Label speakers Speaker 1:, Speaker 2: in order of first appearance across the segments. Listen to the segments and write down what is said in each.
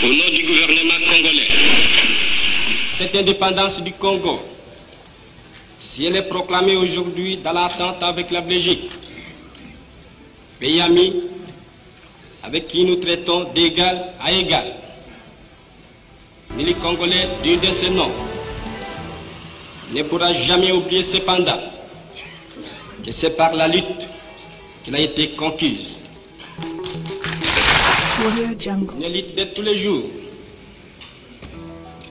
Speaker 1: Au nom du gouvernement congolais, cette indépendance du Congo, si elle est proclamée aujourd'hui dans l'attente avec la Belgique, pays ami avec qui nous traitons d'égal à égal, mais les Congolais d'une de ces noms ne pourra jamais oublier cependant que c'est par la lutte qu'il a été conquise. Une lutte de tous les jours.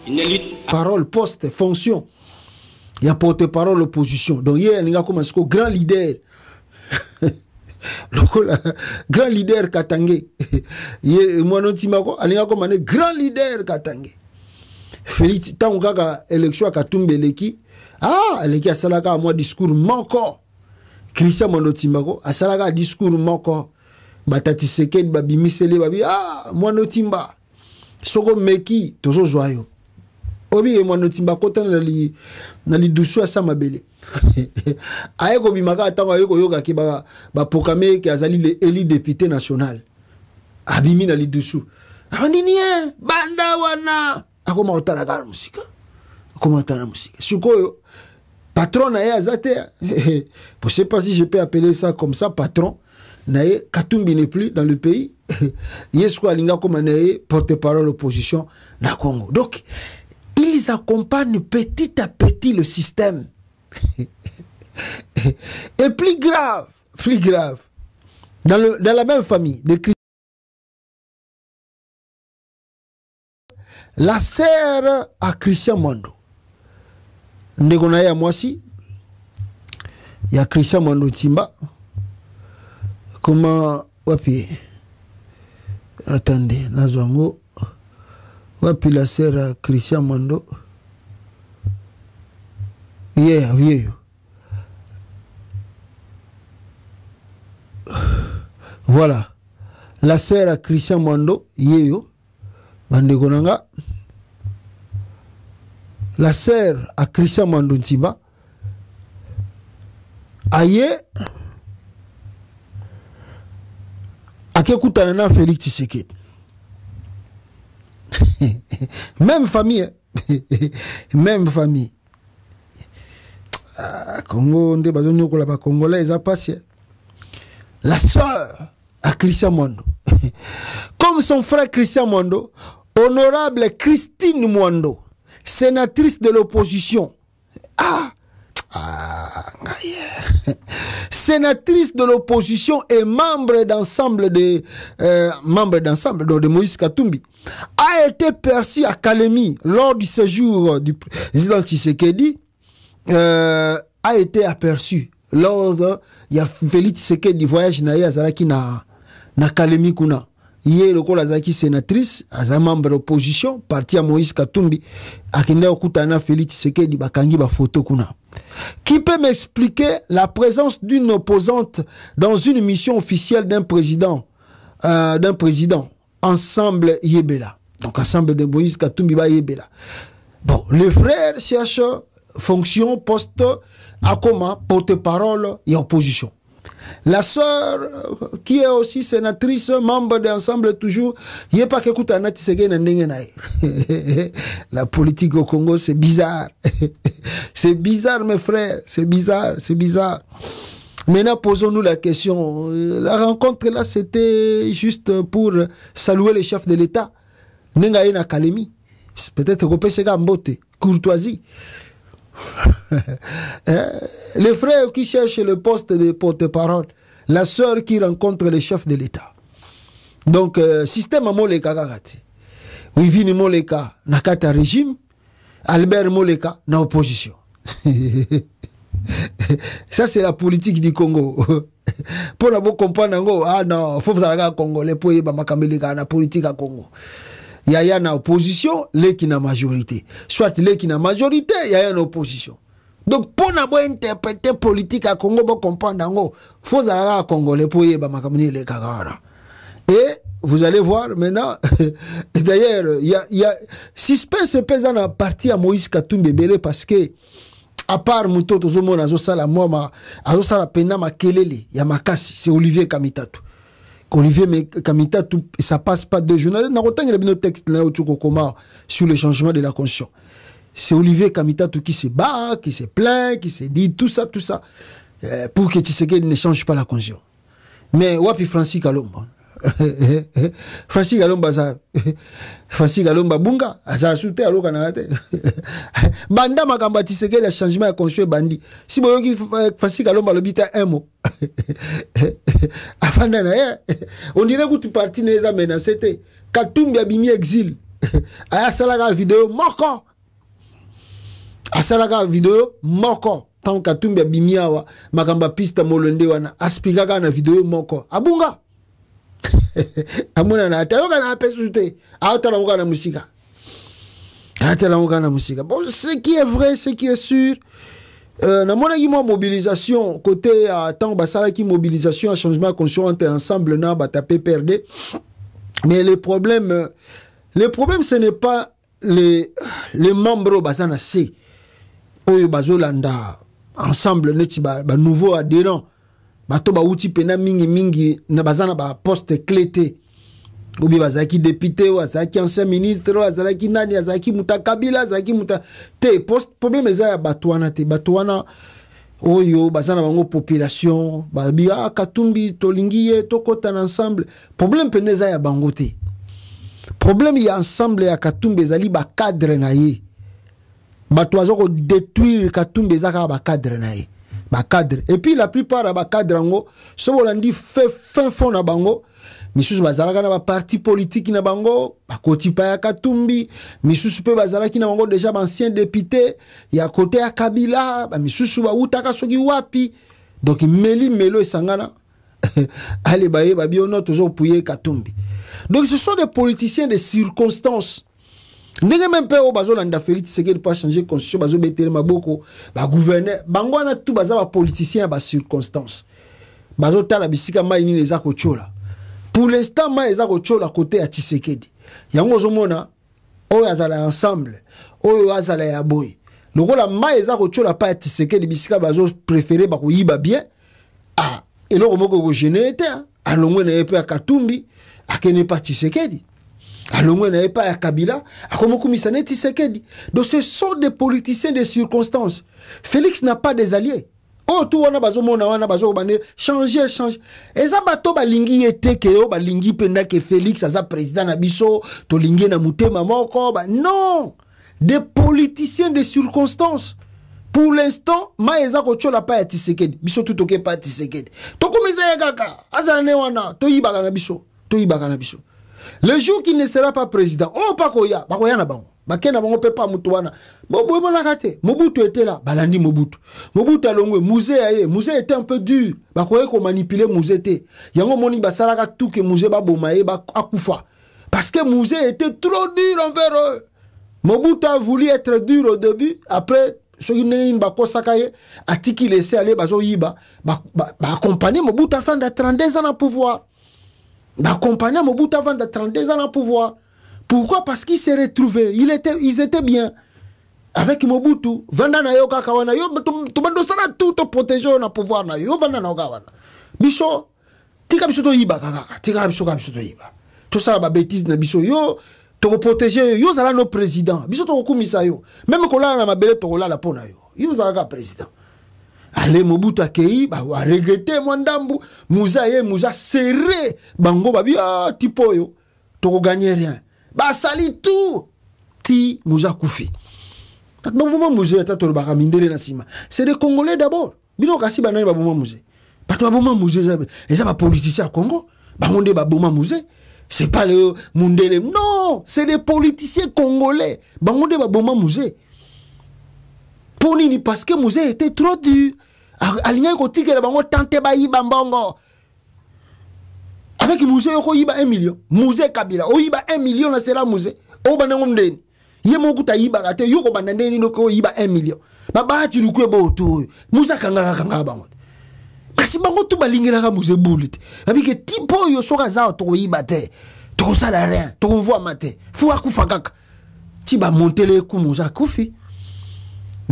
Speaker 1: Une lutte.
Speaker 2: Parole, poste, fonction. Il y a porte-parole, opposition. Donc hier, il y a comme un grand leader. Grand leader Katangé. Moi non timako, il y a comme un grand leader Katangé. Félix, tant qu'on a élection à Katumbe Leki, Leki a salaka moi discours manquant. Christian Monotimako a salaka discours manquant. Batati Seked babimi sele babi moi no timba. Soko meki tozo joyo. Obi e moi no timba kota na li dusu asa mabele. Aye ko bimaka atango aye ko yoga ki ba pokame ki azali le élu député national. Abimi na li dusu. Abandini banda wana. Akoma otana kana musika. Akoma otana musika. Sukoyo patron na ye azate. Je sais pas si je peux appeler ça comme ça patron. Naye Katumbi n'est plus dans le pays. Yesko alinga comme naye porte-parole opposition na Congo. Donc ils accompagnent petit à petit le système. Et plus grave, dans la même famille, la sœur à Christian Mondo. Ndegonaye à Mwasi, il y a Christian Mondo Timba. Comment, wapi, attendez, Nazwango, wapi la sœur à Christian Mondo. Yeah. Voilà. La sœur à Christian Mondo, yeyo, bandegonanga. La sœur à Christian Mondo Timba, aye, akekutanana Félix Tshisekedi. Même famille, même famille. Congo, on est Congolais, ils ont passé. La sœur à Christian Mondo. Comme son frère Christian Mondo, honorable Christine Mondo, sénatrice de l'opposition. Sénatrice de l'opposition et membre d'ensemble de Moïse Katumbi, a été perçue à Kalemi lors du séjour du président Tshisekedi. A été aperçu lors de Félix Tshisekedi voyage na Yazaraki na Kalemi kuna. Hier le Azaki sénatrice, a membre d'opposition, parti à Moïse Katumbi, a kende okutana Félix Tshisekedi bakangi ba photo kuna. Qui peut m'expliquer la présence d'une opposante dans une mission officielle d'un président ensemble Yebela. Donc ensemble de Moïse Katumbi ba Yebela. Bon, les frères cherchent fonction, poste, à comment porte-parole et opposition. La sœur, qui est aussi sénatrice, membre d'ensemble toujours, il n'y a pas que la politique au Congo, c'est bizarre. C'est bizarre, mes frères, c'est bizarre. Maintenant, posons-nous la question. La rencontre là, c'était juste pour saluer les chefs de l'État. Nengaye na Kalemi. Peut-être qu'on peut se gamboter. Courtoisie. Les frères qui cherchent le poste de porte-parole, la sœur qui rencontre les chefs de l'État. Donc, système à Moleka Gagati. Wivini Moleka Nakata régime, Albert Moleka na opposition. Ça, c'est la politique du Congo. Pour la comprendre, non, faut que vous Congolais pour y avoir la politique à Congo. Il y a une opposition, les qui n'a majorité. Soit les qui n'a majorité, il y a une opposition. Donc, pour interpréter politique à Congo, pour comprendre, il faut que à Congolais pour y avoir les Kagara. Et vous allez voir maintenant, d'ailleurs, il y a suspense pesant à partir à Moïse Katumbi Belé parce que, à part Mouto, Tozomon, Azosala, Moma, Azosala Pena Makelele, Yamakasi, c'est Olivier Kamitatu. Olivier Kamita, ça passe pas 2 jours. N'a autant il y a nos textes sur le changement de la conscience. C'est Olivier Kamita qui se bat, qui se plaint, qui se dit tout ça, pour que Tshisekedi ne change pas la conscience. Mais wapi Francis Kalomba. Francis Kalomba ça. Francis Kalomba bunga, ça a sauté à l'okanate. Banda makamba Tshisekedi le changement de conscience bandi. Si vous voyez Francis Kalomba le bita un mot. On dirait que tu partis les amènes, c'était Katumbi abimi exil. Aya salaga vidéo moko. Asalaga vidéo moko. Tant Katumbi abimi awa makamba pista molonde wana aspikaga na vidéo moko. Abunga. Amuna na tayoka na pesute. Aota na ngana musika. Aota na ngana musika. Bon, ce qui est vrai, ce qui est sûr. Na mona ki mobilisation côté tant basala qui mobilisation à changement conscient ensemble na batapé perdre. Mais le problème ce n'est pas les membres basana C oyo bazolanda ensemble neti ba nouveau adhérent bato ba uti pena mingi na bazana ba poste clété ou bien bazaki député ou bazaki ancien ministre ou bazaki nani bazaki mutakabila bazaki muta te poste problème eza batwana te batwana oyo bazana bango population babia Katumbi tolingiye tokota ensemble problème peneza ya bango te problème ya ensemble ya Katumbi ezali ba cadre na ye bato azoko détruire Katumbi ezaka ba cadre na ye ba cadre et puis la plupart ya ba cadre ngo so bolandi fin fond na bango misusu bazalaka na ba parti politique na bango bakoti pa ya Katumbi misusu pe bazalaki na bango déjà ancien député ya côté ya Kabila ba misusu ba utaka soki wapi donc melo esangana allez baye ba biono toujours pouyer Katumbi donc ce sont des politiciens de circonstances. N'est même pas au bazo landa Félix Tshisekedi pas changer constitution bazo betele maboko ba gouverneur bango na tout baza ba politicien ba circonstance bazo tala bisika mai ni les akochola pour l'instant mai les akochola côté ya Tshisekedi yango zomona oyo azala ensemble oyo azala ya boy lokola mai les akochola pas ya Tshisekedi bisika bazo préférer ba ko yiba bien ah eloko moko ko genete alongwe na epe ya Katumbi akene pas Tshisekedi. Alors, on n'avait pas à Kabila, à Komokumisane Tshisekedi. Donc, ce sont des politiciens de circonstances. Félix n'a pas des alliés. Oh, tout on a bazo mona wana bazo bane changer. Et ça bato balingi ete ke o balingi penda que Félix aza président na biso to lingi na mutema moko ba non, des politiciens de circonstances. Pour l'instant, ma eza ko chola pa ya Tshisekedi. Biso tout oké pa Tshisekedi. To kumisa ya kaka, azana wana to yibaka na biso. Le jour qu'il ne sera pas président, oh bakoya na bango. Bakena bango pe pa mutu wana. Bobo monakate, Mobutu était là, balandi Mobutu. Mobutu alongwe Musée était un peu dur. Bakoye ko manipuler Musée te. Yango moni basalaka tout que Musée ba bomaye ba akufa. Parce que Musée était trop dur envers eux. Mobutu a voulu être dur au début, après ce qui n'est pas kosakaye, atiki laissé aller bazo yiba, accompagner Mobutu afin de 32 ans au pouvoir. D'accompagner Mobutu avant de 32 ans au pouvoir. Pourquoi? Parce qu'ils s'est retrouvés. Ils étaient bien. Avec Mobutu. Vanda na yo kakawana. Yo, tu bandosana tout te protéger au pouvoir na yo. Vanda na okawana. Biso. Tika biso to yiba kaka. Tika biso to yiba. Tout ça ba bêtise na biso. Yo, to protéger. Yo zala no président. Biso to kumisa yo. Même kola na mabele to kola la pona yo. Yo zala président. Allez Mobutu akei ba wa regretter mwandambu Musa serré bango babi ah tipo yo to gagner rien ba sali tout ti Musa koufi tak ba Musa ta to ba mindele na sima c'est des Congolais d'abord bino kasi ba nani ba Musa ba to ba Musa ça ba politicien à Congo ba monde ba Musa c'est pas le Mundele non c'est des politiciens congolais ba monde ba Musa. Pour nini parce que Musa était trop dur. Aligné côté que bango tante ba yiba mbongo. Avec Musa yoko yiba 1 million. Musa Kabila o yiba 1 million na sera Musa. O banango ndeni. Ye moku ta yiba kate yoko bandandeni no ko yiba 1 million. Baba tu lukwe bo tu. Musa kanga bango. Kasi bango tu balingela ka Musa bulit. Avec que tipo yo soka za to yiba te. To sala rien. To voit maté. Fou akufa kaka. Ti ba monter le ku Musa kufi.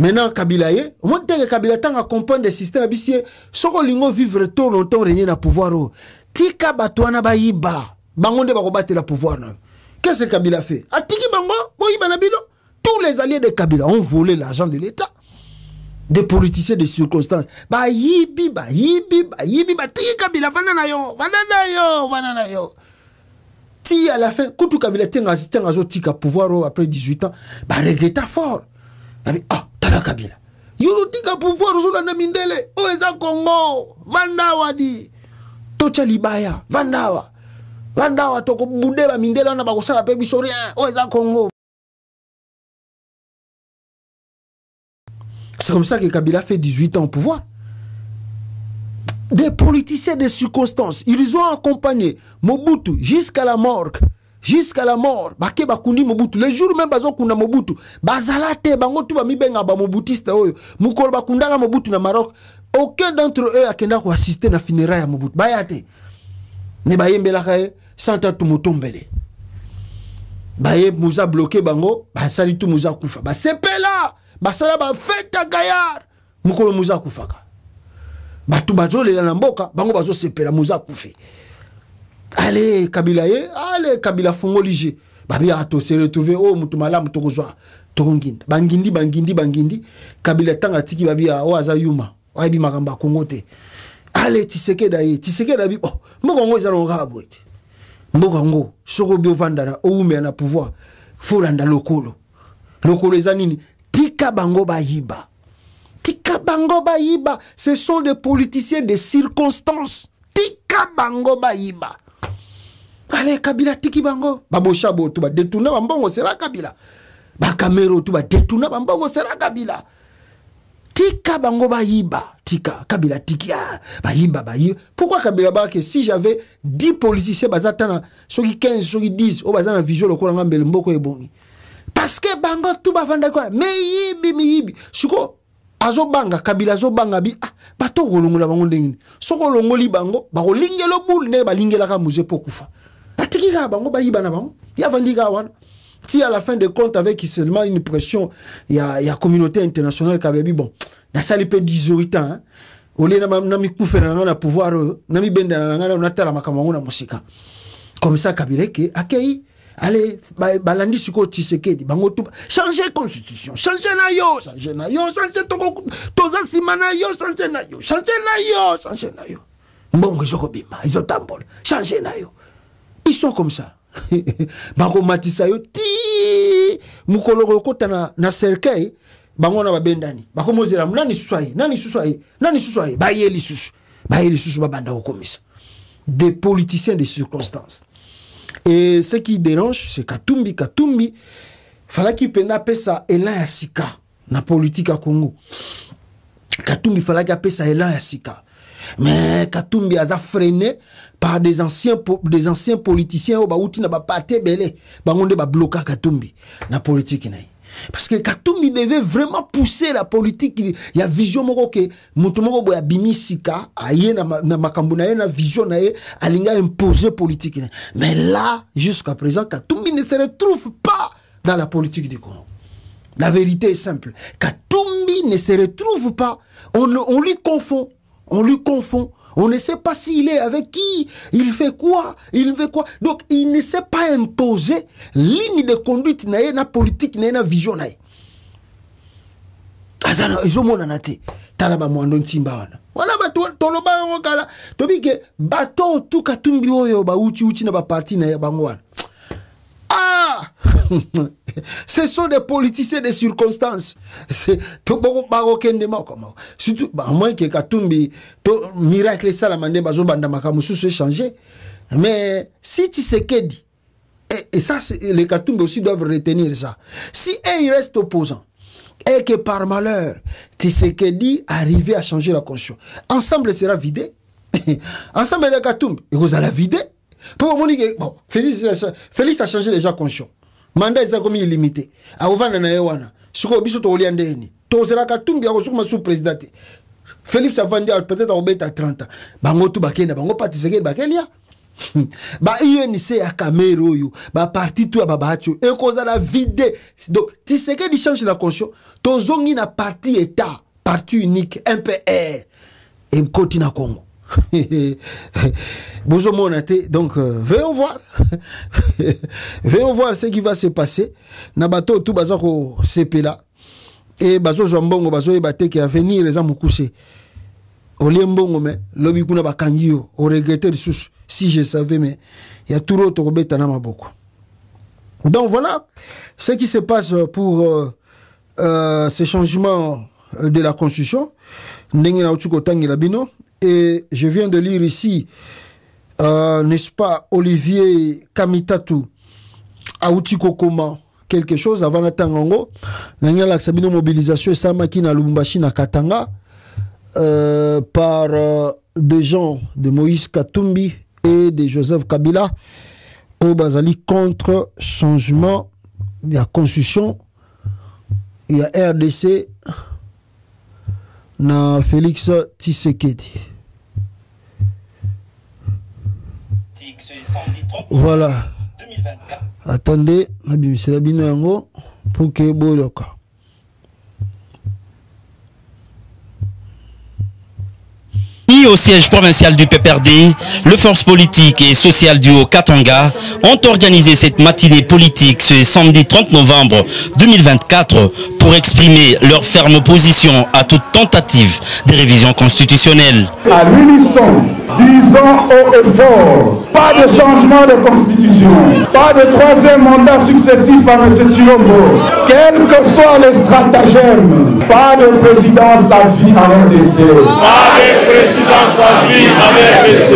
Speaker 2: Maintenant, Kabila ye, au moins que Kabila tant à comprendre des systèmes abissés, soko lingo vivre trop longtemps régner na pouvoir. tika batwana bayiba bangonde bakobattre la pouvoir. Qu'est-ce que Kabila fait? Atiki bango boyiba na bino. Tous les alliés de Kabila ont volé l'argent de l'État. Des politiciens de circonstances. Bayibi, tiki Kabila vanana yo. Ti à la fin, quand Kabila tenga tika pouvoir après 18 ans, regretta fort. Tala Kabila. Yolo tika pouvoir na mindele. Eza Congo, vandawa di. Tocha libaya, vandawa. Vandawa toko budeba mindele na bakosala pe biso rien. Eza Congo. C'est comme ça que Kabila fait 18 ans au pouvoir. Des politiciens de circonstances, ils ont accompagné Mobutu jusqu'à la mort. Jusqu'à la mort. Bake bakundi Mobutu. Les jours même bazo kuna Mobutu. Bazalate bango tu ba mibenga ba Mobutiste oyo. Mukolo bakundanga Mobutu na Maroc. Aucun d'entre eux a kenda ko assister na funérailles à Mobutu. Bayate. Ne bayembela kae santa tumutombele. Baye muza bloqué bango, ba sali tu muza kufa. Ba sepela. Basala ba feta gayar mukolo muza kufaka batu bazo lela na mboka bango bazo sepela muza kufi. Allez Kabila allez Kabila fongolige babi ato se retrouver mutu malamu tokozwa tokonginda bangindi Kabila tanga tiki babi aza yuma oyebi makamba kongote. Allez Tshisekedi mboka ngo ezalo ngabwete mboka ngo soko bio vandana oume na pouvoir folanda lokolo ezanini. Tika bango bayiba. Ce sont des politiciens de circonstances. Tika bango bayiba. Allez, Kabila tiki bango. Baboshabo, tu vas détourner bambongo, sera Kabila. Bakamero, tu vas détourner bambongo, sera Kabila. Tika bango bayiba. Tika, Kabila tiki. Bayiba. Pourquoi Kabila ba que si j'avais 10 politiciens, bazatana, soki 15, soki 10, o bazana vision le courant ngambele mboko ebongi. Parce que bango tout bavanda quoi miyibi siko azo banga Kabila azo banga bi bato kolongola bango ndengini soko longoli bango ba kolingelo bul ne balingela ka muze pokufa atiki ka bango bayiba na bango ya vandika wana si à la fin de compte avec seulement une pression ya communauté internationale kabebi bon na sali pe 18 ans hein olé na mi kufera na pouvoir na mi benda na ngana na tala makamango na musika comme ça Kabila ke akei. Allez, balandi suko Tshisekedi, bango tout changer constitution, changer na yo, changer toza simana yo, changer na yo. Mbongo soko bima, izo tambol, changer na yo. Ils sont comme ça. Bango matisa yo ti mukolo kota na cercueil, bango na babendani. Bako mozera nani suswaye, bayeli susu babanda okomisa. Des politiciens de circonstances. Et ce qui dérange, c'est Katumbi, fallait qu'il prenne ça élan ya sika na politique à Congo. Katumbi fallait qu'il appelle ça élan ya sika. Mais Katumbi a freiné par des anciens politiciens au bauti na ba parti belé, bangonde ba bloquer Katumbi na politique na. Parce que Katumbi devait vraiment pousser la politique. Il y a vision moko que mutumoko boya bimisika aye na makambu na ye na vision na ye alinga imposer politique. Mais là jusqu'à présent Katumbi ne se retrouve pas dans la politique du Congo. La vérité est simple. Katumbi ne se retrouve pas. On lui confond. On ne sait pas s'il est avec qui, il fait quoi. Donc, il ne sait pas imposer ligne de conduite na politique na vision na. Azana ezomona nate. Talaba mwando ntimba wana. Wana bato toloba ngokala. Tobike bato tu Katumbi oyo ba uchi na ba parti na bango wana. Ce sont des politiciens de circonstances. C'est surtout à moins que Katumbi miracle salamande bazo banda makamusu se changer. Mais si Tshisekedi et ça les Katumbi aussi doivent retenir ça. Si il reste opposant et que par malheur Tshisekedi arrive à changer la conscience, ensemble sera vidé. Ensemble les Katumbi et vous allez vider. Pour monique bon Félix a changé déjà conscience. Mandat est comme illimité. A ovana na yewana. Suko biso to oliandeni. To zera Katumbi ya sukuma sous président. Félix a vendu peut-être au bête à 30 ans. Bango tu bakena bango Tshisekedi bakelia. Ba UNC à Camero yo. Ba parti tout à babatio. Et cause la vide. Donc Tshisekedi change la conscience. To zongi na parti état, parti unique, MPR. Et continue Congo. Donc, venons voir. Venons voir ce qui va se passer. Nabato tout bazako CP là. Et bazo zombongo bazo ebate qui a venir les amis coucher. Oliembongo mais lobi kuna bakangio au regretter sous si je savais mais il y a tout autre robeta na maboko. Donc voilà ce qui se passe pour ces changements de la constitution. Ndenge na utuko tangi labino. Et je viens de lire ici, n'est-ce pas, Olivier Kamitatu, Aoutiko Koma, quelque chose avant la Tangango, Nanya la Sabino mobilisation, Samaki na Lumbashi na Katanga, par des gens de Moïse Katumbi et de Joseph Kabila, au Bazali contre changement de la constitution, il y a RDC, na Félix Tshisekedi. Voilà. Attendez, c'est la bino pour que boloka.
Speaker 3: Au siège provincial du PPRD, le force politique et social du Haut-Katanga ont organisé cette matinée politique ce samedi 30 novembre 2024 pour exprimer leur ferme position à toute tentative de révision constitutionnelle.
Speaker 4: À l'unisson, disons haut et fort, pas de changement de constitution, pas de troisième mandat successif à M. Chilombo, quel que soit les stratagèmes, pas de présidence à vie en RDC. Pas de présidence à vie en RDC.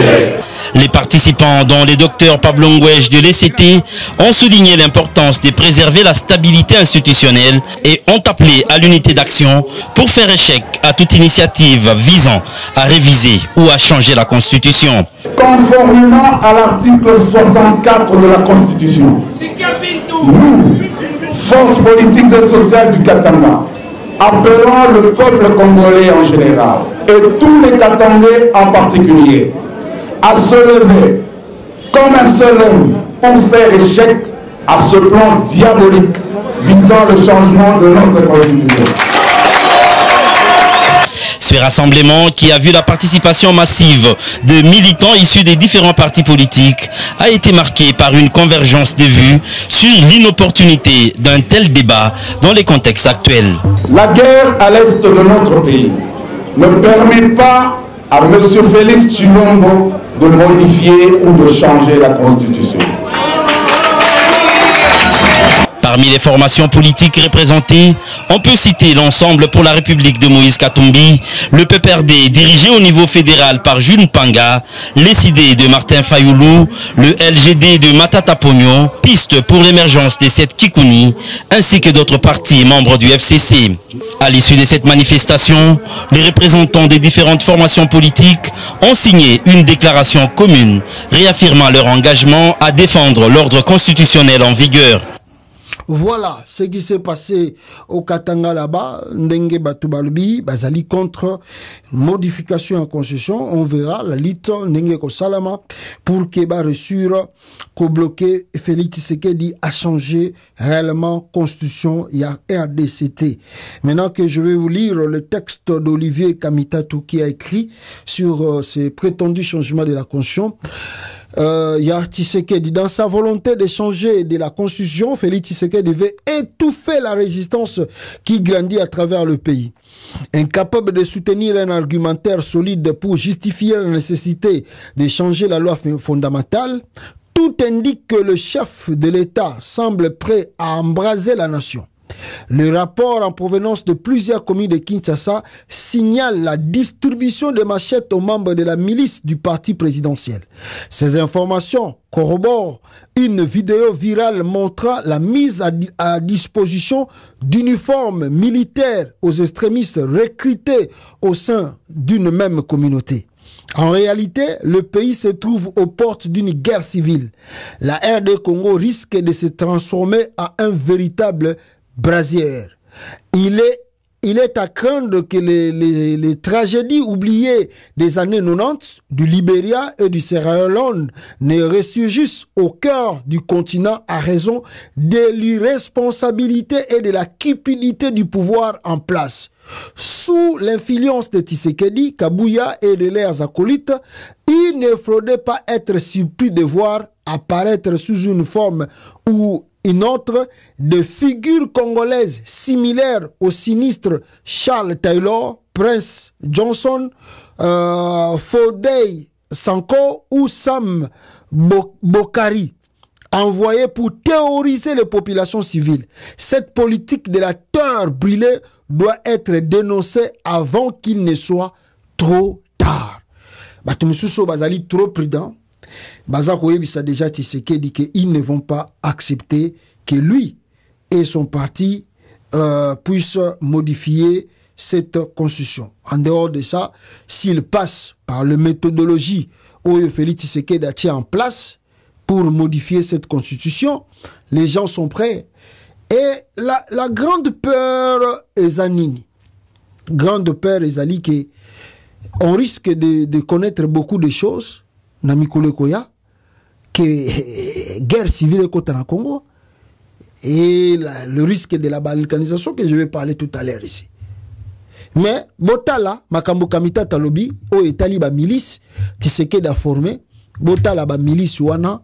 Speaker 3: Les participants, dont les docteurs Pablo Ngouèche de l'ECT, ont souligné l'importance de préserver la stabilité institutionnelle et ont appelé à l'unité d'action pour faire échec à toute initiative visant à réviser ou à changer la Constitution.
Speaker 4: Conformément à l'article 64 de la Constitution, nous, forces politiques et sociales du Katanga, appelons le peuple congolais en général et tous les Katangais en particulier à se lever comme un seul homme pour faire échec à ce plan diabolique visant le changement de notre constitution.
Speaker 3: Ce rassemblement, qui a vu la participation massive de militants issus des différents partis politiques, a été marqué par une convergence de vues sur l'inopportunité d'un tel débat dans les contextes actuels.
Speaker 4: La guerre à l'est de notre pays ne permet pas à M. Félix Chilombo de modifier ou de changer la Constitution.
Speaker 3: Parmi les formations politiques représentées, on peut citer l'Ensemble pour la République de Moïse Katumbi, le PPRD dirigé au niveau fédéral par Jules Mpanga, l'ECD de Martin Fayoulou, le LGD de Matata Pogno, Piste pour l'émergence des 7 Kikouni, ainsi que d'autres partis membres du FCC. À l'issue de cette manifestation, les représentants des différentes formations politiques ont signé une déclaration commune réaffirmant leur engagement à défendre l'ordre constitutionnel en vigueur.
Speaker 2: Voilà ce qui s'est passé au Katanga là-bas. Ndenge Batoubalbi, Bazali contre modification en constitution. On verra la lutte Ndenge Kosalama pour que reçure qu'au bloqué Félix Tshisekedi a changé réellement constitution. Il y a RDCT. Maintenant que je vais vous lire le texte d'Olivier Kamitatu qui a écrit sur ces prétendus changements de la constitution. Il y a Tshisekedi, dans sa volonté de changer de la constitution, Félix Tshisekedi devait étouffer la résistance qui grandit à travers le pays. Incapable de soutenir un argumentaire solide pour justifier la nécessité de changer la loi fondamentale, tout indique que le chef de l'État semble prêt à embraser la nation. Le rapport en provenance de plusieurs communes de Kinshasa signale la distribution de machettes aux membres de la milice du parti présidentiel. Ces informations corroborent une vidéo virale montrant la mise à disposition d'uniformes militaires aux extrémistes recrutés au sein d'une même communauté. En réalité, le pays se trouve aux portes d'une guerre civile. La RD Congo risque de se transformer en un véritable brasière. Il est à craindre que les tragédies oubliées des années 90 du Libéria et du Sierra Leone ne ressurgissent au cœur du continent à raison de l'irresponsabilité et de la cupidité du pouvoir en place. Sous l'influence de Tshisekedi, Kabuya et de leurs acolytes, il ne faudrait pas être surpris de voir apparaître sous une forme ou une autre de figures congolaises similaires au sinistre Charles Taylor, Prince Johnson, Fodé Sanko ou Sam Bokari, envoyés pour terroriser les populations civiles. Cette politique de la terre brûlée doit être dénoncée avant qu'il ne soit trop tard. Batumisuso Bazali trop prudent. Bazako Yebisa déjà Tshisekedi dit qu'ils ne vont pas accepter que lui et son parti puissent modifier cette constitution. En dehors de ça, s'il passe par la méthodologie où Félix Tshisekedi a tient en place pour modifier cette constitution, les gens sont prêts. Et la grande peur est Zanini. Grande peur est Zali que on risque de connaître beaucoup de choses, Namikule Koya, que guerre civile est en Congo, et le risque de la balkanisation que je vais parler tout à l'heure ici. Mais, Botala, Makambo Kamita Talobi, au Etali ba milice, Tshisekedi a formé, Botala ba milice wana,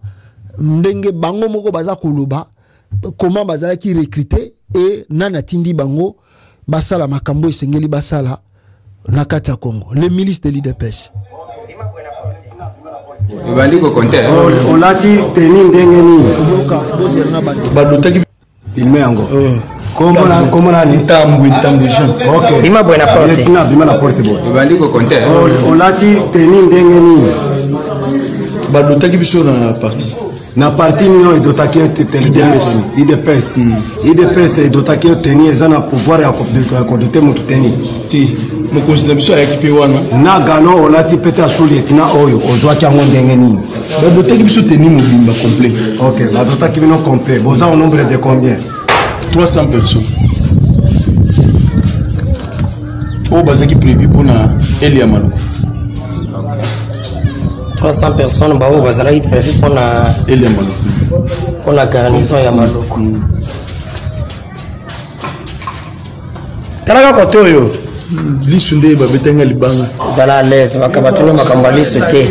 Speaker 2: Ndenge Bango Moko Baza Koloba, comment Bazala qui recruté, et Nana Tindi Bango, Basala Makambo et Sengeli Basala, Nakata Congo, les milices de l'IDPS.
Speaker 5: On l'a dit, Teni Ndengeni. Filmé encore. Comment on a dit ok. Bima buena porte. Bima la porte bon. On l'a dit, Teni Ndengeni.
Speaker 6: Badotaki biso na parti.
Speaker 5: Na parti non idotaki IDPS idotaki Teni ezana pouvoir ya kodete mutu Teni.
Speaker 6: Ti. Mon conseiller biso a équipé wana.
Speaker 5: Na gano on l'a dit peut-être sous lieutenant oyo ozwa chango Ndengeni.
Speaker 6: Badotaki biso Teni mobimba complet.
Speaker 5: Ok, badotaki bino complet. Boza au nombre de combien?
Speaker 6: 300 personnes. Au Bazaki prévu pour na Elia Malou.
Speaker 7: 300 personnes, bah, au Bazaki prévu pour na
Speaker 6: Elia Malou.
Speaker 7: Pour la garnison ya Malou. Talaka koto yo.
Speaker 6: Lisunde babetenga libanga.
Speaker 7: Zala l'aise, makabatuno makambali sote.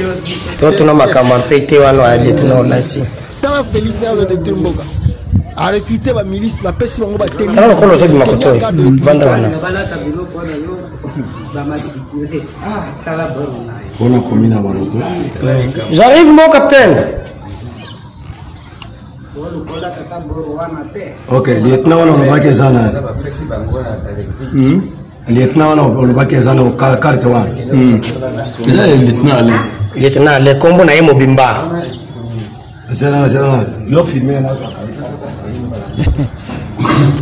Speaker 7: Totono makambapete wano adetino lati.
Speaker 2: Tala félicitations de Tumboga. A recruté la milice, la peste bango ba temi.
Speaker 7: Ça va encore le ma koto. Vanda wana. J'arrive mon capitaine.
Speaker 5: Ok, lieutenant on va kezana. Lieutenant on va kezana au carte wana.
Speaker 7: Lieutenant le combo na yemo bimba.
Speaker 5: Zana yo filmé na.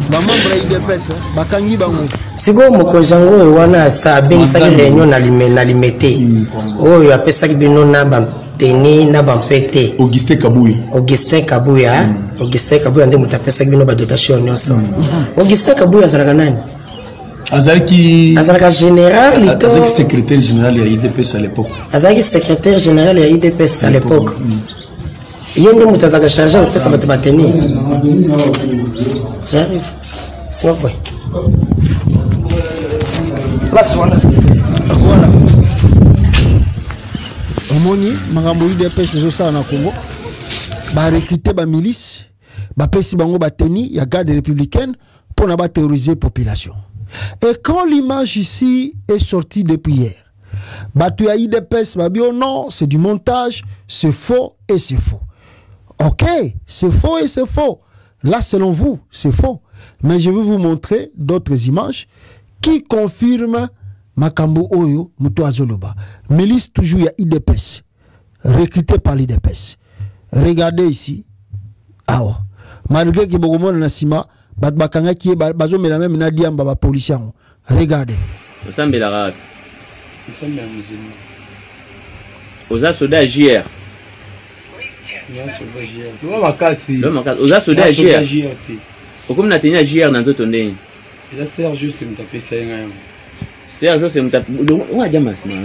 Speaker 2: Bamambra IDPS bakangi bango.
Speaker 7: Siko mokonjango wana sa bengisaki réunion na limete. Oyo apesaki bino na banteni na bampete.
Speaker 6: Augustin Kabuya.
Speaker 7: Augustin Kabuya nde mutu apesaki bino badotation nyonso. Augustin Kabuya azalaka nani? Azalaka général ito.
Speaker 6: Azalaki secrétaire général ya IDPS à l'époque.
Speaker 7: Azalaki secrétaire général ya IDPS à l'époque. Yende mutu azalaka chargé de pesa bato bateni. J'arrive. C'est pas vrai.
Speaker 2: Voilà. Omoni makambo IDPS ezosa na Congo. Ba recruter ba milice, ba pesi bango bateni ya garde républicaine pour na ba terroriser population. Et quand l'image ici est sortie depuis hier, batu ya IDPS ba bio non, c'est du montage, c'est faux et c'est faux. OK, c'est faux et c'est faux. Là, selon vous, c'est faux. Mais je vais vous montrer d'autres images qui confirment Makambo Oyo, Muto Azoloba. Milice toujours, il y a IDPS. Recruté par l'IDPS. Regardez ici. Ah ouais. Malgré que beaucoup de gens Nassima, Bakanga qui est bazo mais la même Nadiam Baba policier. Regardez.
Speaker 8: Nous sommes l'arabe. Nous sommes musulmans. Aux soldats JR. Oza soda JR. Okomi na tenia JR na nzoto ndenge.
Speaker 9: Eza Sergio se mutapesa yenga yango.
Speaker 8: Sergio se mutapesa. Owa jama sima.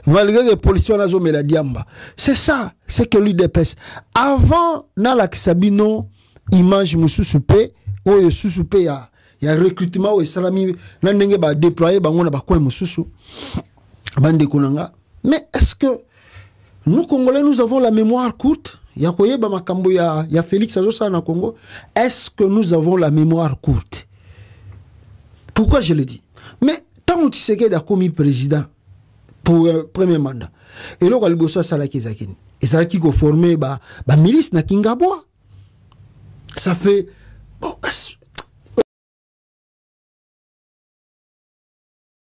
Speaker 2: Malgré les policiers nazo mela diamba. C'est ça, c'est que l'UDPS avant na la Kisabino image mususupe oyo susupe ya y a recrutement et salami na ndenge ba déployer bango na ba coin mosusu bande konanga. Mais est-ce que nous Congolais nous avons la mémoire courte? Ya koyeba makambo ya Félix Azosa na Congo. Est-ce que nous avons la mémoire courte? Pourquoi je le dis? Mais tant que tu sais qu'il a commis président pour premier mandat et là il bossa salaki zakini et salaki ko formé ba milice na Kingabwa. Ça fait bon,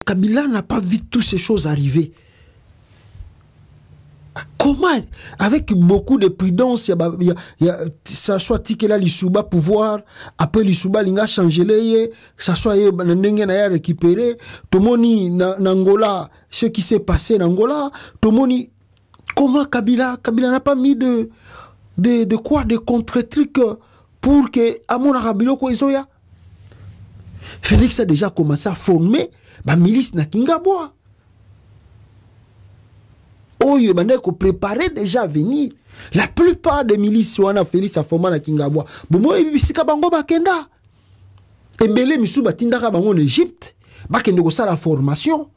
Speaker 2: Kabila n'a pas vu toutes ces choses arriver. Comment, avec beaucoup de prudence, ça soit Tikela Lissouba pouvoir, après Lissouba linga changer, ça soit Ndengen a récupéré, Tomoni Nangola, ce qui s'est passé en Angola, Tomoni, comment Kabila n'a pas mis de quoi, de contre-trucs pour que, à mon arabilo, quoi, Isoya. Félix a déjà commencé à former, milice na Kingabwa. Oh, il faut préparer déjà à venir. La plupart des milices sont en Félix à former na Kingabwa. Bomo et bisika bango bakenda. Et belé misu batinda ka bango en Égypte. Bakende ko sa la formation.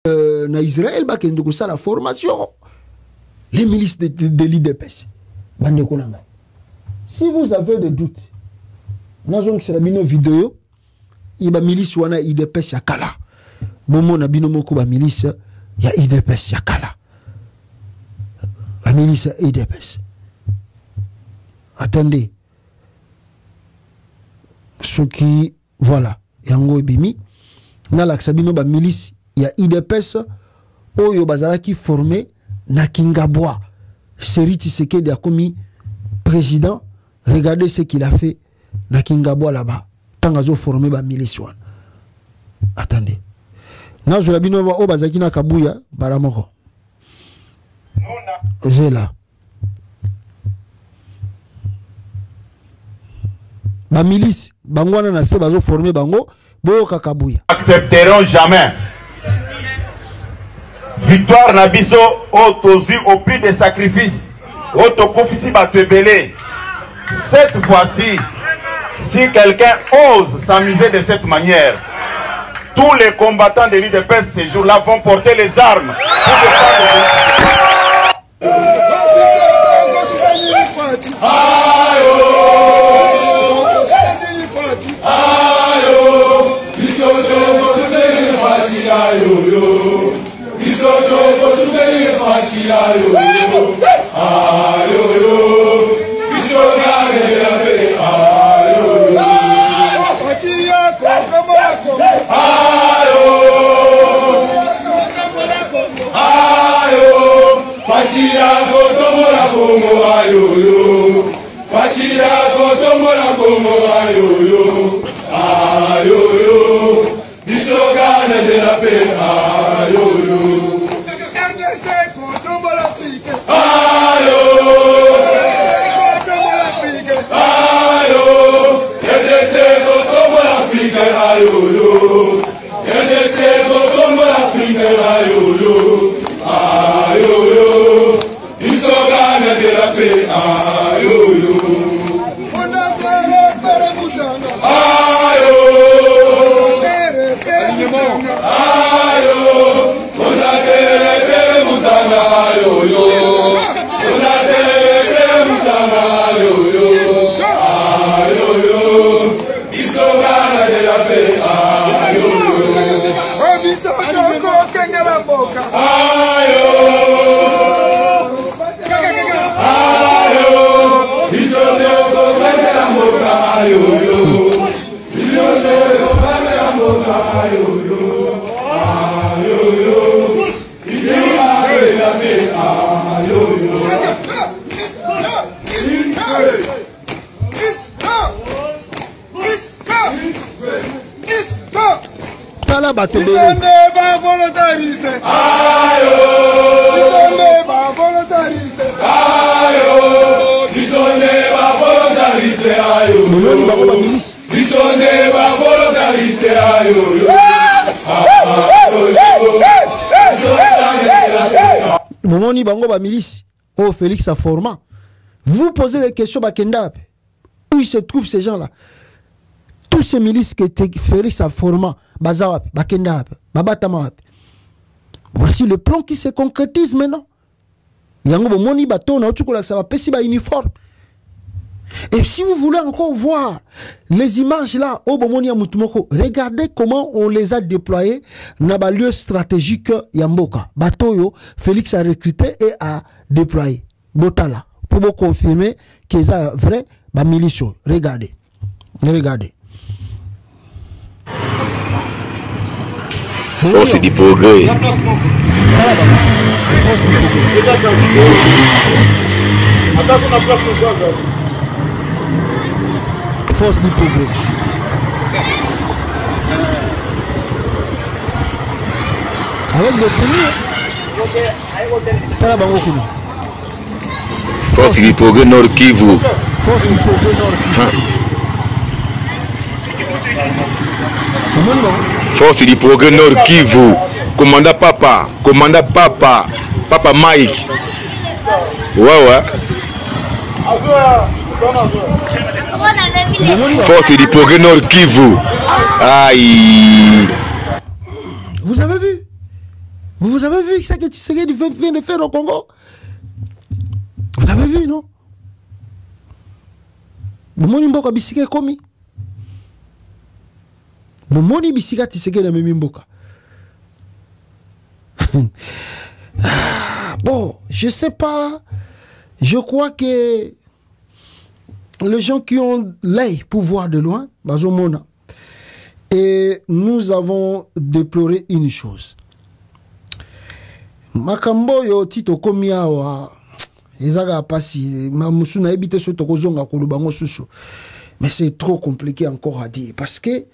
Speaker 2: Na Israël bakende ko sa la formation. Les milices de l'IDPS. Bande konanga. Si vous avez des doutes, nous c'est la vidéo. Il y a milice wana IDPS ya kala. Momo na bino moko ba milice ya IDPS ya kala. La milice IDPS. Attendez. Ce qui voilà, yango ebimi na la sabino ba milice ya IDPS oyo bazala ki formé na Kingabwa. Seri Tshisekedi a commis président. Regardez ce qu'il a fait na Kingabwa là-bas. Tangazo formé ba milice wana. Attendez. Nazo la bino o bazaki na Kabuya baramoko. J'ai là. Ba milice bangwana na se bazo former bango bo Kabuya.
Speaker 10: Accepteront jamais. Victoire na biso au tozi au prix des sacrifices. Au tokofisi batebele. Cette fois-ci, si quelqu'un ose s'amuser de cette manière, tous les combattants de l'IDPS ces jours-là vont porter les armes.
Speaker 2: Bomoni bango ba milice. Oh Félix a format. Vous posez des questions bakenda. Où ils se trouvent ces gens-là? Tous ces milices qui étaient Félix a formé, Bazawap, Bakenda, Babatama. Voici le plan qui se concrétise maintenant. Yango moni bateau na otukola ça va pesi ba uniforme. Et si vous voulez encore voir les images là au bomoni ya mutumoko, regardez comment on les a déployés dans ba lieu stratégique Yamboka. Bateau yo Félix a recruté et a déployé. Botala pour vous confirmer que c'est vrai ba milice. Regardez. Regardez.
Speaker 11: Force du progrès.
Speaker 2: Force du progrès. Avec des tenues.
Speaker 11: Force du progrès Nord Kivu.
Speaker 2: Force du progrès Nord Kivu.
Speaker 11: Force du progrès Nord Kivu. Commandant Papa. Commandant Papa. Papa Mike. Ouais. Force du progrès Nord Kivu. Aïe.
Speaker 2: Vous avez vu? Vous avez vu ce que Tshisekedi vient de faire au Congo? Vous avez vu, non? Bomoni mboka bisika komi. Bomoni bisika Tshisekedi na memi mboka. Bon, je sais pas. Je crois que les gens qui ont l'œil pour voir de loin, bazomona. Et nous avons déploré une chose. Makambo yo tito komia wa ezaka pasi mamusuna ebite so tokozonga kolubango susu. Mais c'est trop compliqué encore à dire parce que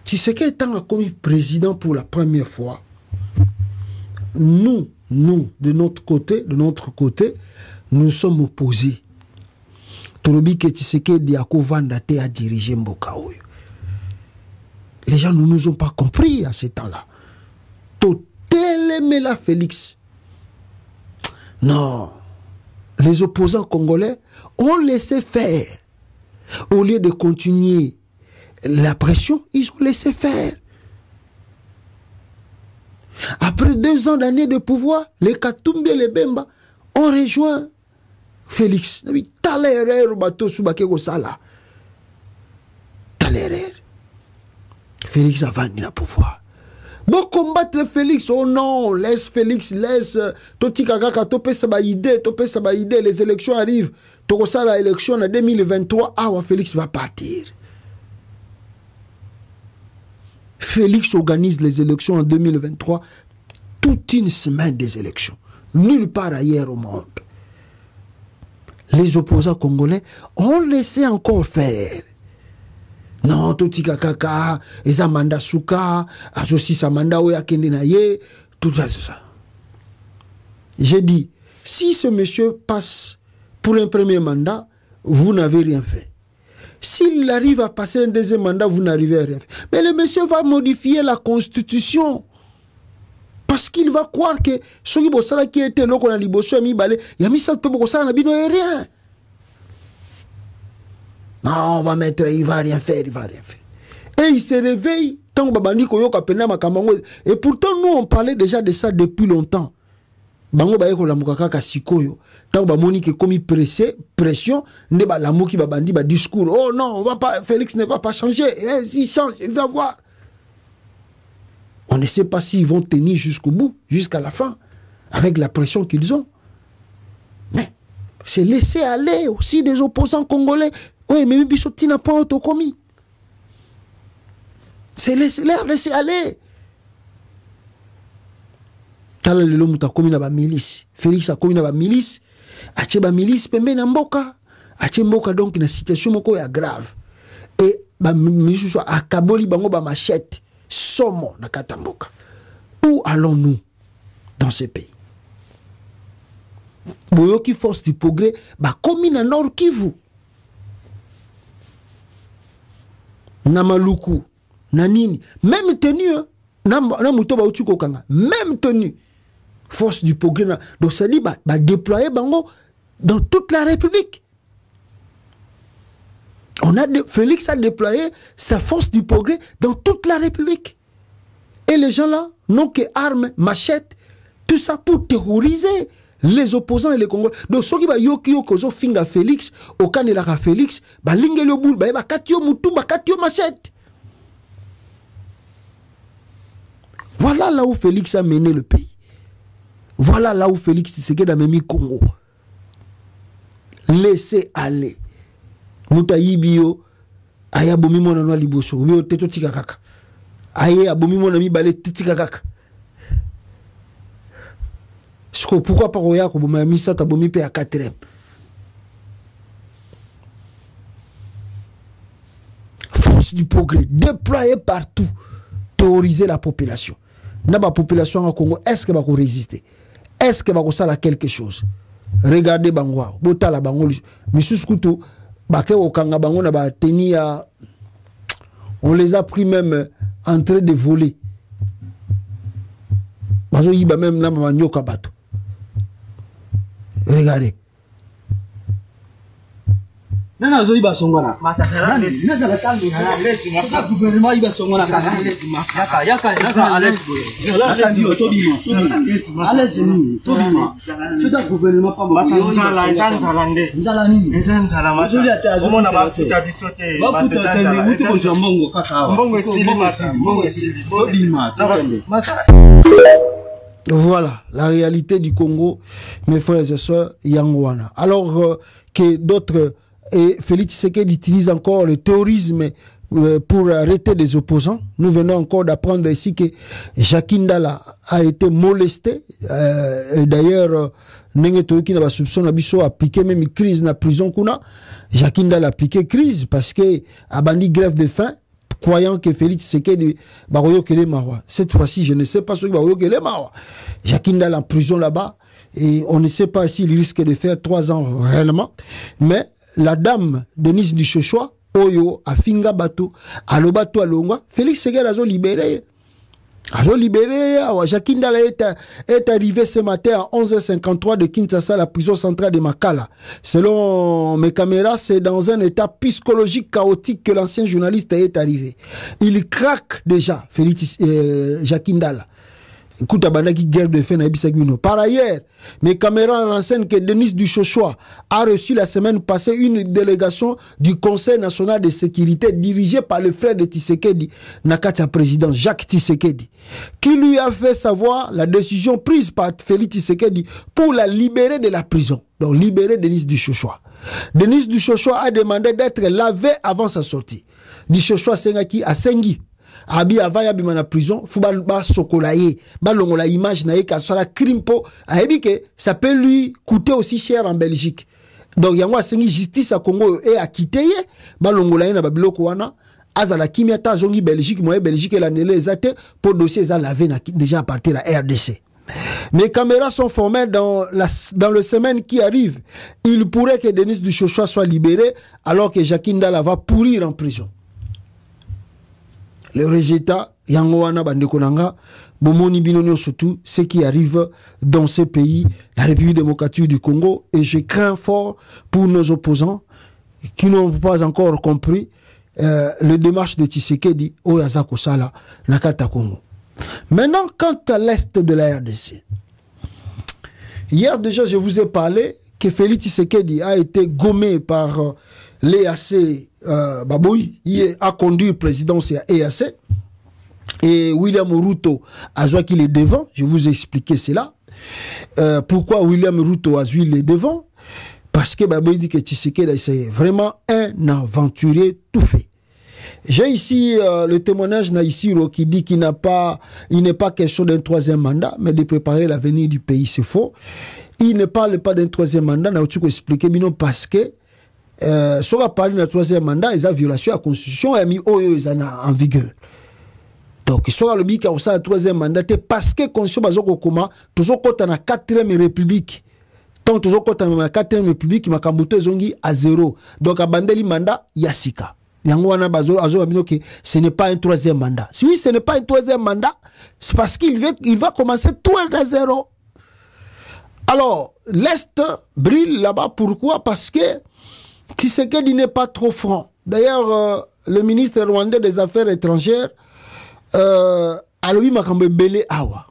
Speaker 2: Tshisekedi étant commis président pour la première fois, nous de notre côté, nous sommes opposés. Tolobi que Tshisekedi a kovanda te à diriger mboka oyo. Les gens ne nous ont pas compris à ce temps-là. Téléméla Félix. Non. Les opposants congolais ont laissé faire. Au lieu de continuer la pression, ils ont laissé faire. Après 2 ans d'années de pouvoir, les Katumbi et les Bemba ont rejoint Félix. Félix a vendu le pouvoir. Bon, combattre Félix, oh non, laisse Félix, laisse. Les élections arrivent. La élection en 2023, Félix va partir. Félix organise les élections en 2023, toute une semaine des élections. Nulle part ailleurs au monde. Les opposants congolais ont laissé encore faire. Non, Toti Kakaka, Ezamanda Souka, Ajosi Samanda Oyakende Naye, tout ça. J'ai dit, si ce monsieur passe pour un premier mandat, vous n'avez rien fait. S'il arrive à passer un deuxième mandat, vous n'arrivez à rien faire. Mais le monsieur va modifier la constitution. Parce qu'il va croire que ce qui était là, qu'on a libosso, il y a mis ça, rien. Non, on va mettre, il va rien faire. Et il se réveille, et pourtant nous on parlait déjà de ça depuis longtemps. Bango ba yeko la mukaka sikoyo. Tant ba monique comme pression, ne ba la qui ba bandi ba discours. Oh non, on va pas, Félix ne va pas changer. S'il change, il va voir. On ne sait pas s'ils vont tenir jusqu'au bout, jusqu'à la fin, avec la pression qu'ils ont. Mais c'est laisser aller aussi des opposants congolais. Oui, mais Bissoti n'a pas autocommis. C'est laisser aller. Tala lelo muta komi na ba milice. Félix a komi na ba milice. Ache ba milice pembe na mboka. Ache mboka donc na situation moko ya grave. Et ba milice so akaboli bango ba machette. Somo na katamboka. Où allons-nous dans ce pays? Boyoki force du progrès ba komi na Nord Kivu. Na Maluku, na nini, même tenue, na mutoba utuko kanga, même tenue, force du progrès, donc ça dit, déployer bango dans toute la République. Félix a déployé sa force du progrès dans toute la République. Et les gens là n'ont que armes, machettes, tout ça pour terroriser les opposants et les Congolais. Donc, ceux qui va yokio kozo finga Félix, au canela Félix, ba lingue le boule, ba katio moutou, ba katio machette. Voilà là où Félix a mené le pays. Voilà là où Félix Tshisekedi a mené Congo. Laissez aller. Moutaïbio, aya bomi mona no liboso, bio teto tikakaka. Aya bomi mona mi balé tikakaka. Pourquoi pas Roya ko bomi misa ta bomi pe à 4e. Force du progrès déployée partout, terroriser la population. Na ba population en Congo, est-ce que va résister? Est-ce que va ça quelque chose? Regardez Bangwa, botala Bango, Monsieur Skuto, Baké Okanga Bango na ba teni à, on les a pris même en train de voler. Bazo yiba même na manyoka bato. Regardez.
Speaker 5: Nana zo iba songona. Masasala neza gatandu na gouvernement iba songona kana. Yaka Alex boy. Yaka ndio tobima. Alex ni tobima. Sota gouvernement pa masasala nzalande. Nzala mazuli ata omona bafuta bisote. Bafuta tende mutu ko jambongo kaka. Mbongo esili masi, mbongo esili. Tobima. Masala.
Speaker 2: Voilà la réalité du Congo, mes frères et sœurs, Yangwana. Alors que d'autres, et Félix Tshisekedi utilise encore le terrorisme pour arrêter des opposants. Nous venons encore d'apprendre ici que Jacques Ndala a été molesté. D'ailleurs, Nengetouki n'a pas soupçon a piqué même une crise dans la prison. Jacques Ndala a piqué crise parce que a bandit grève de faim, croyant que Félix Tshisekedi Baroyo Kele Mawa. Cette fois-ci, je ne sais pas ce que Baroyo Kele Mawa. Jacques Ndala en prison là-bas, et on ne sait pas s'il risque de faire 3 ans réellement. Mais la dame Denise Duchochoa, Oyo, Afinga Bato, Alobato Alongwa, Félix Tshisekedi a libéré. Jacques Ndala est arrivé ce matin à 11h53 de Kinshasa, la prison centrale de Makala. Selon mes caméras, c'est dans un état psychologique chaotique que l'ancien journaliste est arrivé. Il craque déjà, Jacques Ndala. Écoute, guerre de faim. Par ailleurs, mes caméras renseignent que Denis Duchochoa a reçu la semaine passée une délégation du Conseil national de sécurité dirigée par le frère de Tshisekedi, Nakatia président Jacques Tshisekedi, qui lui a fait savoir la décision prise par Félix Tshisekedi pour la libérer de la prison. Donc, libérer Denis Duchochoa. Denis Duchochoa a demandé d'être lavé avant sa sortie. Duchochoa Sengaki a Sengi. Abi avaya bima na prison, football ba sokolaye, ba longola image na eka sur la crime po, ayebi que ça peut lui coûter aussi cher en Belgique. Donc yango asengi justice à Congo et a quitté ba longola na ba biloko wana, azala kimia ta zongi Belgique, moye Belgique et la nele ezate pour dossier za lavé na déjà à partir de la RDC. Mes caméras sont formées dans le semaine qui arrive. Il pourrait que Denis Duchochoa soit libéré alors que Jacques Ndala va pourrir en prison. Le résultat, Yangoana Bandekonanga, Bomoni Binonio surtout, ce qui arrive dans ce pays, la République démocratique du Congo, et je crains fort pour nos opposants qui n'ont pas encore compris le démarche de Tshisekedi au Yazako Sala, Nakata Congo. Maintenant, quant à l'est de la RDC, hier déjà je vous ai parlé que Félix Tshisekedi a été gommé par l'EAC Baboui, il a conduit présidence à EAC, et William Ruto a joué qu'il est devant. Je vous ai expliqué cela. Pourquoi William Ruto a joué les devant? Parce que Baboui dit que Tshisekedi c'est vraiment un aventurier tout fait. J'ai ici le témoignage Naïsiro qui dit qu'il n'est pas question d'un 3e mandat, mais de préparer l'avenir du pays. C'est faux. Il ne parle pas d'un 3e mandat, n'a pas expliqué, parce que si on parle d'un 3e mandat, ils ont violation de la Constitution et mis en vigueur. Donc, si on a le but qu'il y a un 3e mandat, parce que la Constitution est la 4e République. Tant que la 4e République, il y a à 0. Donc, à Bandeli mandat, il y a Sika. Ce n'est pas un 3e mandat. Si oui, ce n'est pas un 3e mandat, c'est parce qu'il va commencer tout à 0. Alors, l'Est brille là-bas. Pourquoi? Parce que Tshisekedi n'est pas trop franc. d'ailleurs, le ministre rwandais des Affaires étrangères, Alobi Makambe Bele Awa,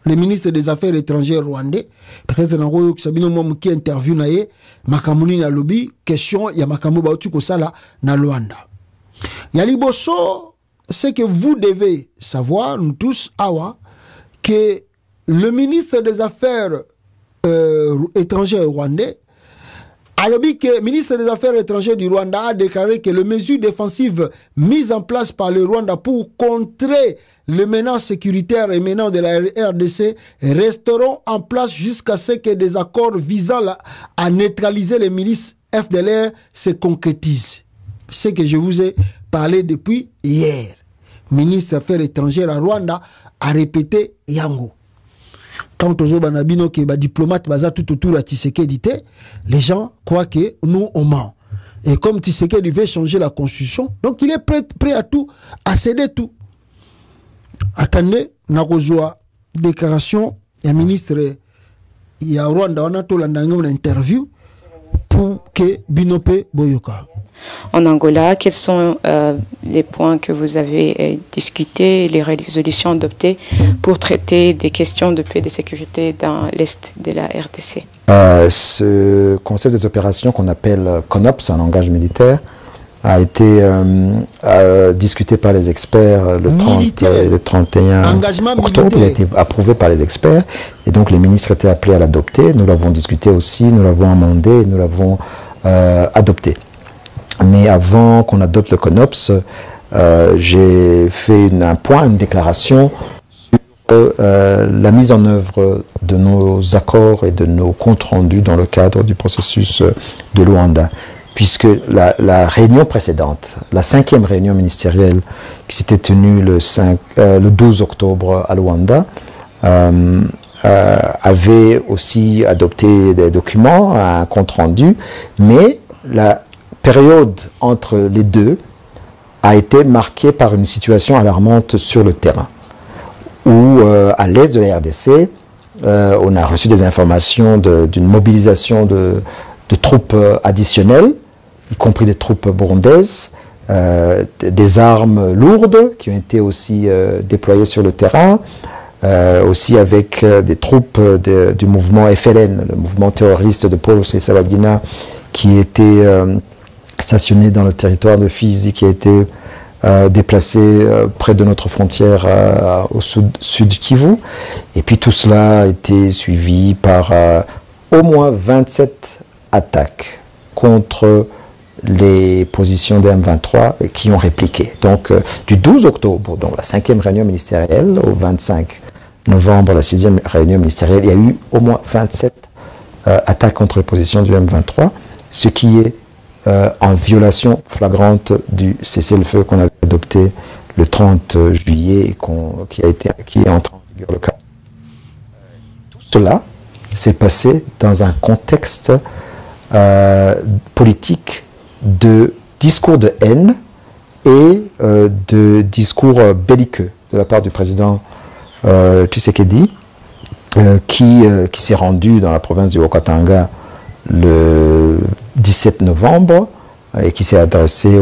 Speaker 2: le ministre des Affaires étrangères rwandais, peut-être que Sabino Momu qui interview naye, Makamuni na lobby, question, ya Makambo Bautu Kosala na Luanda. Yaliboso, c'est que vous devez savoir, nous tous, Awa, que le ministre des Affaires étrangères rwandais, alors que le ministre des Affaires étrangères du Rwanda a déclaré que les mesures défensives mises en place par le Rwanda pour contrer les menaces sécuritaires émanant de la RDC resteront en place jusqu'à ce que des accords visant à neutraliser les milices FDLR se concrétisent. Ce que je vous ai parlé depuis hier. Le ministre des Affaires étrangères à Rwanda a répété Yango. Quand on a que les diplomates tout autour de Tshisekedi, les gens croient que nous on ment. Et comme Tshisekedi veut changer la constitution, donc il est prêt à tout, à céder tout. Attendez, Nakozwa déclaration, il y a ministre, il y a Rwanda, on a tout une interview pour que Binope Boyoka.
Speaker 12: En Angola, quels sont les points que vous avez discutés, les résolutions adoptées pour traiter des questions de paix et de sécurité dans l'est de la RDC?
Speaker 13: Ce concept des opérations qu'on appelle CONOPS en langage militaire a été discuté par les experts le 30 et le 31 octobre. Il a été approuvé par les experts et donc les ministres étaient appelés à l'adopter. Nous l'avons discuté aussi, nous l'avons amendé, nous l'avons adopté. Mais avant qu'on adopte le CONOPS, j'ai fait une déclaration sur la mise en œuvre de nos accords et de nos comptes rendus dans le cadre du processus de Luanda. Puisque la réunion précédente, la 5e réunion ministérielle qui s'était tenue le 12 octobre à Luanda, avait aussi adopté des documents, un compte rendu, mais la période entre les deux a été marquée par une situation alarmante sur le terrain, où à l'est de la RDC, on a reçu des informations d'une mobilisation de troupes additionnelles, y compris des troupes burundaises, des armes lourdes qui ont été aussi déployées sur le terrain, aussi avec des troupes du mouvement FLN, le mouvement terroriste de Paul Rusesabagina, qui était stationné dans le territoire de Fizi, qui a été déplacé près de notre frontière au sud Kivu. Et puis tout cela a été suivi par au moins 27 attaques contre les positions des M23 qui ont répliqué. Donc du 12 octobre, donc la 5e réunion ministérielle, au 25 novembre, la 6e réunion ministérielle, il y a eu au moins 27 attaques contre les positions du M23, ce qui est en violation flagrante du cessez-le-feu qu'on avait adopté le 30 juillet et qui est entré en vigueur le 4. Tout cela s'est passé dans un contexte politique de discours de haine et de discours belliqueux de la part du président Tshisekedi qui s'est rendu dans la province du Haut-Katanga le 17 novembre et qui s'est adressé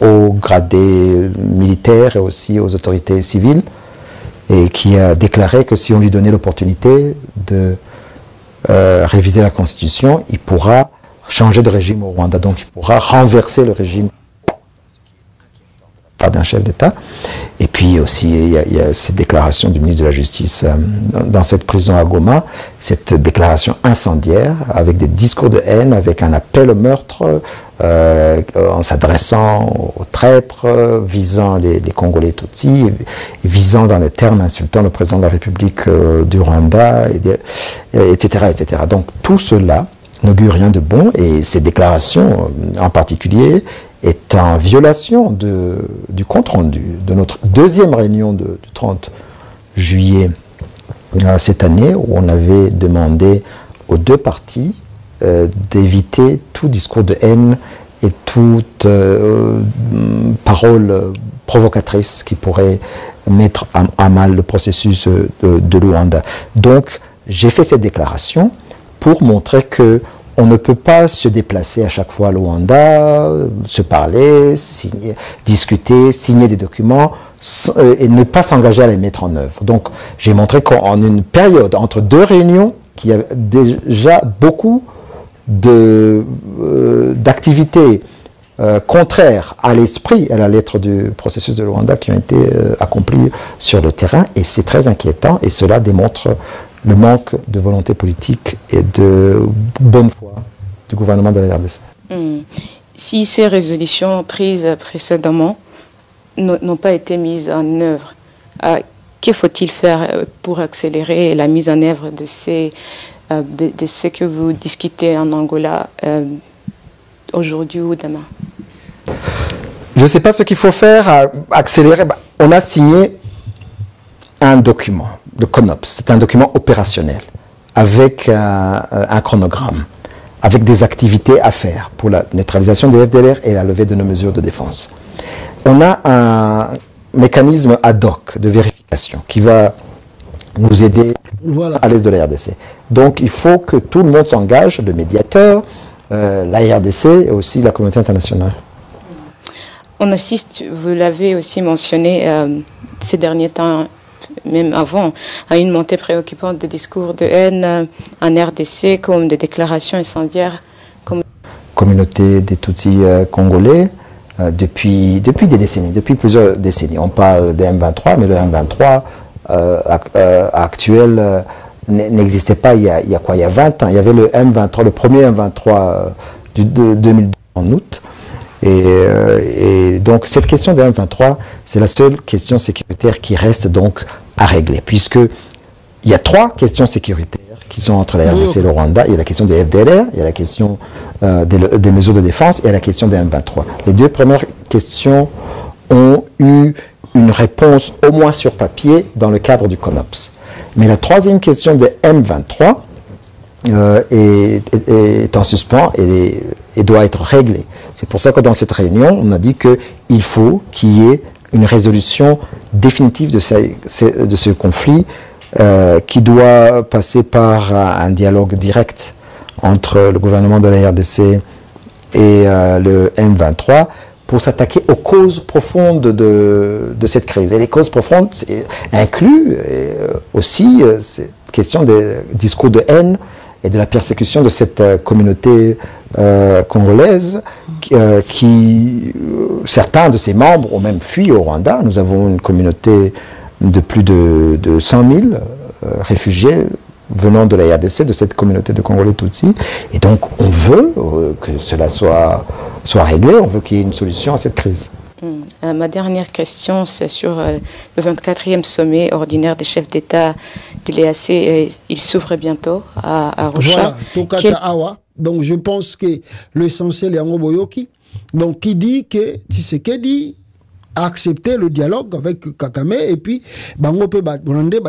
Speaker 13: aux gradés militaires et aussi aux autorités civiles et qui a déclaré que si on lui donnait l'opportunité de réviser la Constitution, il pourra changer de régime au Rwanda, donc il pourra renverser le régime pas d'un chef d'État. Et puis aussi, il y a cette déclaration du ministre de la Justice dans cette prison à Goma, cette déclaration incendiaire, avec des discours de haine, avec un appel au meurtre, en s'adressant aux traîtres, visant les Congolais Tutsis, visant dans les termes insultant le président de la République du Rwanda, etc., etc. Donc tout cela n'augure rien de bon, et ces déclarations en particulier est en violation du compte rendu de notre 2e réunion du 30 juillet cette année, où on avait demandé aux deux parties d'éviter tout discours de haine et toute parole provocatrice qui pourrait mettre à mal le processus de Luanda. Donc j'ai fait cette déclaration pour montrer que on ne peut pas se déplacer à chaque fois à Luanda, se parler, discuter, signer des documents et ne pas s'engager à les mettre en œuvre. Donc, j'ai montré qu'en une période entre deux réunions, qu'il y avait déjà beaucoup d'activités contraires à l'esprit et à la lettre du processus de Luanda qui ont été accomplies sur le terrain, et c'est très inquiétant, et cela démontre le manque de volonté politique et de bonne foi du gouvernement de la RDC.
Speaker 12: Si ces résolutions prises précédemment n'ont pas été mises en œuvre, que faut-il faire pour accélérer la mise en œuvre de ce que vous discutez en Angola aujourd'hui ou demain?
Speaker 13: Je ne sais pas ce qu'il faut faire à accélérer. On a signé un document, le CONOPS. C'est un document opérationnel avec un chronogramme, avec des activités à faire pour la neutralisation des FDLR et la levée de nos mesures de défense. On a un mécanisme ad hoc de vérification qui va nous aider à l'est de la RDC. Donc il faut que tout le monde s'engage, le médiateur, la RDC et aussi la communauté internationale.
Speaker 12: On assiste, vous l'avez aussi mentionné ces derniers temps, même avant, à une montée préoccupante de discours de haine en RDC, comme des déclarations incendiaires.
Speaker 13: Communauté des Tutsis congolais, depuis des décennies, depuis plusieurs décennies. On parle des M23, mais le M23 actuel n'existait pas il y a 20 ans. Il y avait le M23, le premier M23 de 2002 en août. Et donc cette question de M23, c'est la seule question sécuritaire qui reste donc à régler, puisque il y a trois questions sécuritaires qui sont entre la RDC et le Rwanda. Il y a la question des FDLR, il y a la question des mesures de défense et il y a la question des M23. Les deux premières questions ont eu une réponse au moins sur papier dans le cadre du CONOPS. Mais la troisième question des M23 est en suspens et doit être réglée. C'est pour ça que dans cette réunion, on a dit qu'il faut qu'il y ait une résolution définitive de ce conflit qui doit passer par un dialogue direct entre le gouvernement de la RDC et le M23 pour s'attaquer aux causes profondes de cette crise. Et les causes profondes incluent aussi cette question des discours de haine et de la persécution de cette communauté congolaise qui certains de ses membres ont même fui au Rwanda. Nous avons une communauté de plus de 100 000 réfugiés venant de la RDC, de cette communauté de Congolais Tutsis. Et donc on veut que cela soit réglé, on veut qu'il y ait une solution à cette crise.
Speaker 12: Ma dernière question, c'est sur le 24e sommet ordinaire des chefs d'État de l'EAC. Il s'ouvre bientôt à Arusha.
Speaker 2: Voilà, Tokata Awa. Donc je pense que l'essentiel est en Boyoki. Donc qui dit que Tshisekedi a accepté le dialogue avec Kagame et puis Bango peut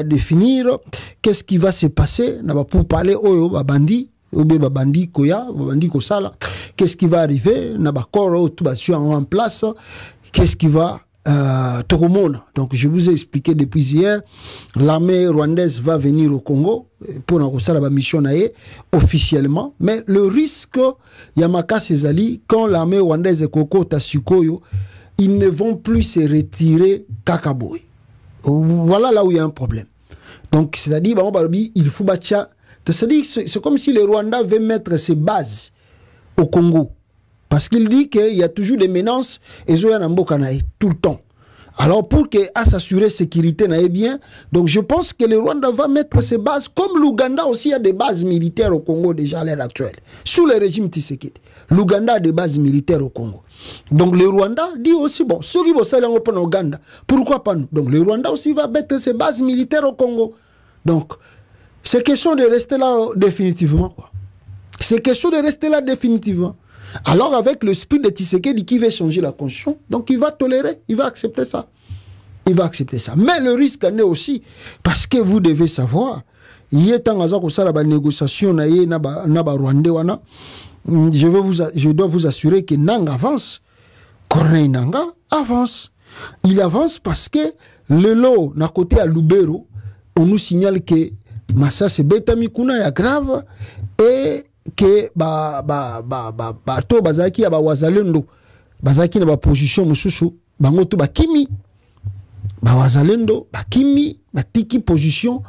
Speaker 2: définir qu'est-ce qui va se passer pour parler au Babandi. Babandi Koya, Babandi Kosala, qu'est-ce qui va arriver, Nabakoro, tout en place, qu'est-ce qui va Tokomona. Donc je vous ai expliqué depuis hier, l'armée rwandaise va venir au Congo pour la mission officiellement, mais le risque, Yamaka Sezali, quand l'armée rwandaise est Koko Tasukoyo, ils ne vont plus se retirer Kakaboy. Voilà là où il y a un problème. Donc c'est-à-dire, il faut bâtir. C'est comme si le Rwanda veut mettre ses bases au Congo. Parce qu'il dit qu'il y a toujours des menaces et tout le temps. Alors pour s'assurer la sécurité, bien, donc je pense que le Rwanda va mettre ses bases, comme l'Ouganda aussi a des bases militaires au Congo déjà à l'heure actuelle, sous le régime Tshisekedi. L'Ouganda a des bases militaires au Congo. Donc le Rwanda dit aussi, bon, ceux qui vont s'aller en Ouganda, pourquoi pas nous? Donc le Rwanda aussi va mettre ses bases militaires au Congo. Donc, c'est question de rester là définitivement. C'est question de rester là définitivement. Alors avec le spirit de Tshisekedi qui veut changer la constitution, donc il va tolérer, il va accepter ça. Il va accepter ça. Mais le risque en est aussi, parce que vous devez savoir, il y a une négociation je dois vous assurer que Nanga avance. Corneille Nanga avance. Il avance parce que le lot, na côté à Lubero, on nous signale que Massa Sebeta Mikuna est grave et que to bazaki ya ba wazalendo bazaki na ba position mususu bango to bakimi ba wazalendo bakimi batiki position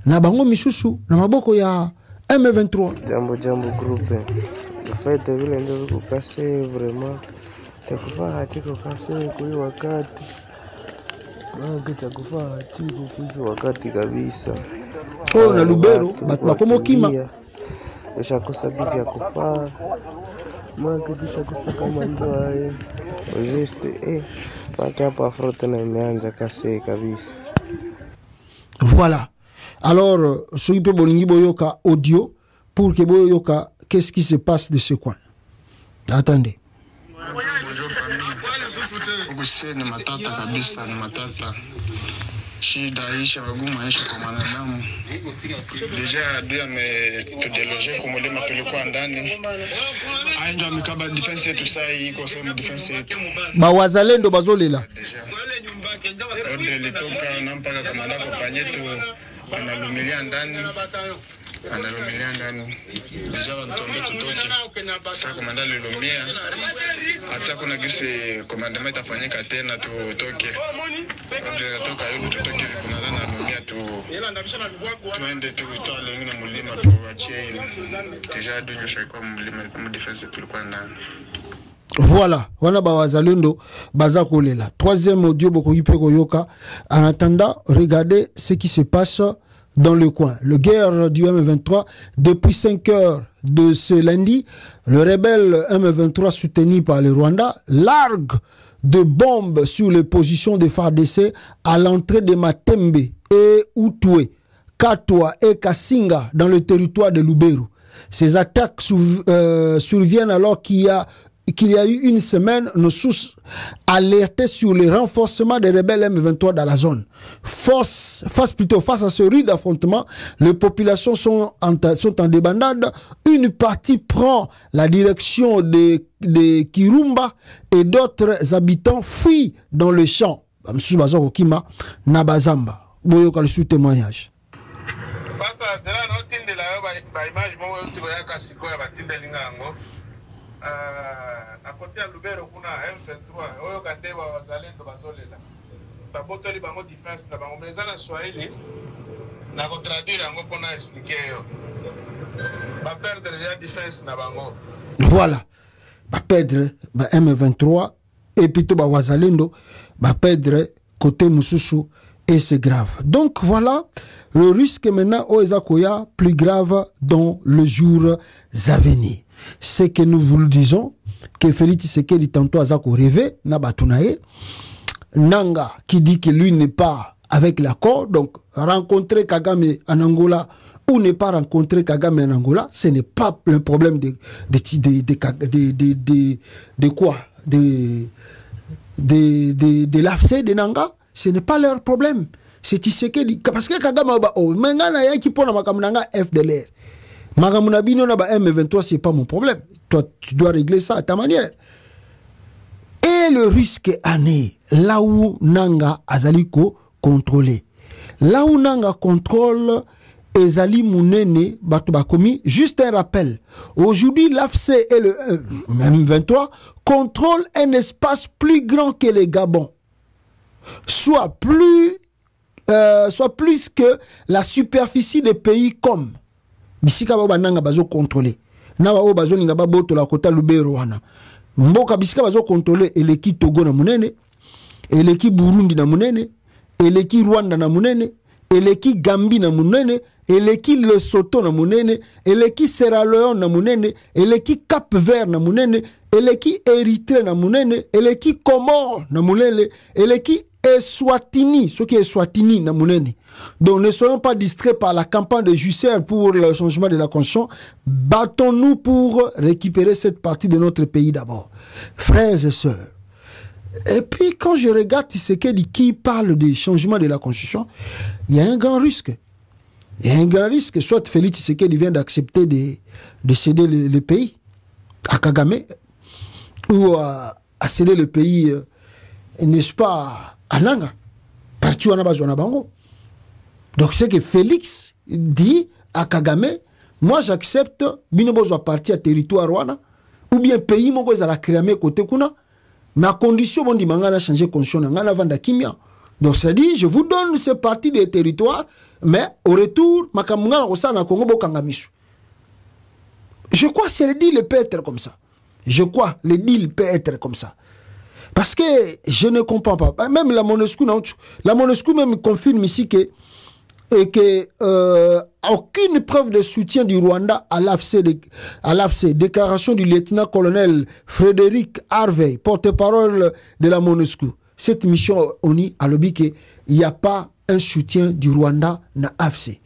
Speaker 2: na bango misusu na maboko ya M23.
Speaker 14: Jambo groupe. Le fait de vile ndio kukase vraiment chakufaa chiko kase kwa wakati. Mwanzo chakufaa chiko kwa wakati kabisa.
Speaker 2: Oh na Lubero bakomo kima.
Speaker 14: Ushakosa bizi ya kufaa. Mwanzo kishakosa kama ndio hai. Juste paka hapa frote na imeanza kase kabisa.
Speaker 2: Voilà. Alors, ce qui peut bolingi boyoka audio pour que boyoka qu'est-ce qui se passe de ce coin. Attendez.
Speaker 15: Bonjour famille. Ubuse ni matata kabisa, ni matata. Shida isha wagumu maisha kwa mwanadamu. Deja adui ametudeloge kwa mulima tulikuwa ndani. Ainjo amikaba defense yetu saa hii iko sema defense yetu.
Speaker 2: Ba wazalendo bazolela.
Speaker 15: Ode litoka na mpaka komanda kwa panyetu analumilia ndani. Deja wantombe tutoke. Sasa komanda lilumia. Asa kuna gisi komandamenta fanyika tena tutoke. Ode toka yule tutoke komanda na lumia tu. Tuende tuitoa lengine mulima tuachie ile. Deja dunyo shaikuwa mulima mu defense tulikuwa ndani.
Speaker 2: Voilà, wana ba wazalendo baza kolela. Troisième audio boko yipeko yoka. En attendant, regardez ce qui se passe dans le coin. Le guerre du M23, depuis 5 heures de ce lundi, le rebelle M23 soutenu par le Rwanda largue de bombes sur les positions de FARDC à l'entrée de Matembe et Outoué, Katwa et Kasinga dans le territoire de Lubero. Ces attaques surviennent alors qu'il y a eu une semaine, nos sources alertaient sur le renforcement des rebelles M23 dans la zone. Face à ce rude affrontement, les populations sont en débandade. Une partie prend la direction de Kirumba et d'autres habitants fuient dans le champ. Nabazamba. Boyoka le sous-témoignage.
Speaker 16: À côté de Lubero, on a M23. Oyo kande wa wazalendo bazolela. Babotoli bango defense na bango meza na Swahili. Na ko traduire yango pona expliquer yo. Ba perdre déjà defense na bango.
Speaker 2: Voilà. Ba perdre ba M23 et plutôt ba wazalendo ba perdre côté mususu et c'est grave. Donc voilà le risque maintenant au Ezakoya plus grave dans le jour à venir. C'est que nous vous le disons que Félix Tshisekedi tantôt azako rêvé na batunaye Nanga qui dit que lui n'est pas avec l'accord, donc rencontrer Kagame en Angola ou ne pas rencontrer Kagame en Angola, ce n'est pas le problème de quoi, de l'AFC de Nanga, ce n'est pas leur problème. C'est Tshisekedi parce que Kagame ba oh mengana ya ki pona makamnanga FDLR. Magamunabino na ba M23, c'est pas mon problème. Toi, tu dois régler ça à ta manière. Et le risque année, là où Nanga Azaliko contrôlé. Là où Nanga contrôle Ezali Mounene Batubakomi, juste un rappel. Aujourd'hui, l'AFC et le M23 contrôlent un espace plus grand que les Gabons. Soit plus que la superficie des pays comme bisika ba nanga bazo contrôler na ba bazo ninga ba boto la kota Lubero wana mboka bisika bazo contrôler eleki Togo na munene, eleki Burundi na munene, eleki Rwanda na munene, eleki Gambie na munene, eleki Lesotho na munene, eleki Sierra Leone na munene, eleki Cap Vert na munene, eleki Érythrée na munene, eleki Comores na munene, eleki Eswatini, ce qui est Eswatini na munene. Donc ne soyons pas distraits par la campagne de Jusser pour le changement de la constitution. Battons-nous pour récupérer cette partie de notre pays d'abord. Frères et sœurs. Et puis quand je regarde Tshisekedi qui parle du changement de la constitution, il y a un grand risque. Il y a un grand risque. Soit Félix Tshisekedi vient d'accepter de céder le pays à Kagame ou à céder le pays, n'est-ce pas, à Nanga. Partout en Abazo Bango. Donc c'est que Félix dit à Kagame, moi j'accepte bino bozwa parti à territoire wana ou bien pays moko ezala créer côté kuna, mais à condition bon di mangana changer condition ngana vanda kimia. Donc ça dit je vous donne ces parties des territoires, mais au retour makamungana kosana Congo bokanga misu. Je crois que le deal peut être comme ça. Je crois que le deal peut être comme ça. Parce que je ne comprends pas. Même la MONUSCO même confirme ici que aucune preuve de soutien du Rwanda à l'AFC. Déclaration du lieutenant-colonel Frédéric Harvey, porte-parole de la MONUSCO. Cette mission ONU a lobby qu'il n'y a pas un soutien du Rwanda à l'AFC.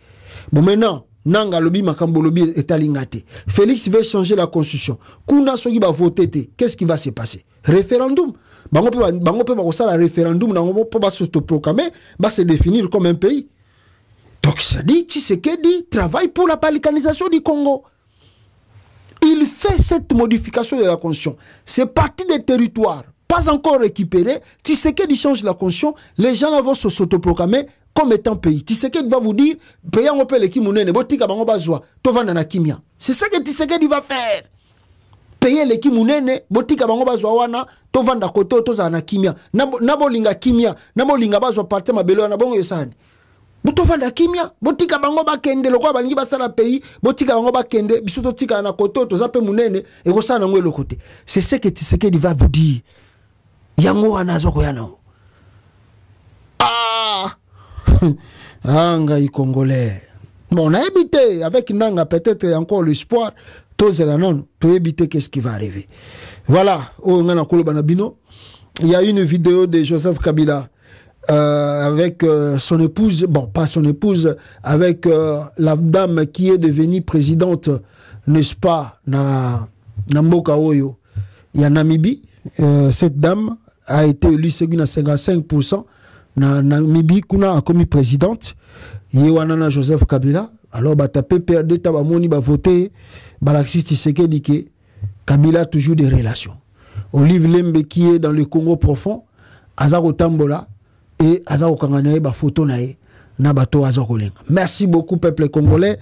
Speaker 2: Bon, maintenant, Nanga lobby makambo lobby est alingate. Félix veut changer la constitution. Kuna soki va voter, qu'est-ce qui va se passer? Référendum. Bango peut la référendum, bango peut s'autoproclamer, va se définir comme un pays. Donc ça dit, Tshisekedi travaille pour la balkanisation du Congo. Il fait cette modification de la constitution. C'est parti des territoires, pas encore récupéré. Tshisekedi change la constitution, les gens vont s'autoproclamer comme étant pays. Tshisekedi va vous dire, pays on peut l'équipe mounene, botika bango bazwa, tovanda na kimia. C'est ça que Tshisekedi va faire. Payer l'équipe mounene, botika bango bazwa wana, tovanda koto, toza na kimia. Nabo linga kimia, nabo linga bazwa parte mabelo na bongo yosani. Botovanda kimia, botika bango bakende, lokwa balingi basala pays, botika bango bakende, bisuto tika na koto, toza pe mounene, et kosana ngwe le côté. C'est ce que Tshisekedi va vous dire. Yango wana zoko yana. Ah! Anga y congolais. Bon, on a évité avec Nanga peut-être encore l'espoir. Non, tu éviter qu'est-ce qui va arriver. Voilà. Il y a une vidéo de Joseph Kabila avec son épouse, bon, pas son épouse, avec la dame qui est devenue présidente, n'est-ce pas, na Mboka Oyo. Il y a Namibie. Cette dame a été élue à 55%. Na Namibie kuna a commis présidente yewanana Joseph Kabila alors ba tapé PRD tabamoni ba voter Balaxis Tshisekedi que Kabila a toujours des relations. Olive Lembe qui est dans le Congo profond azako tambola et azako kanganae ba photo nae na bato azako lenga. Merci beaucoup peuple congolais.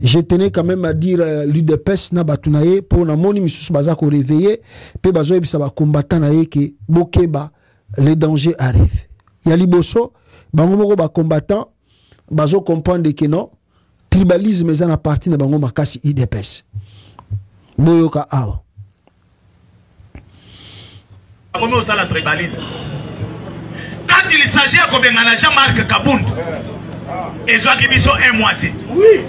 Speaker 2: Je tenais quand même à dire l'UDPS na bato nae pour na moni misusu bazako réveiller pe bazo ebisa ba combattant nae que bokeba les dangers arrivent. Yali boso bango moko ba combattant bazo comprendre que non tribalisme est en partie de bango makasi IDPS boyoka awa
Speaker 17: comment ça la tribalisme quand il s'agit de kobengana Jean-Marc Kabund et Zoaki biso un moitié oui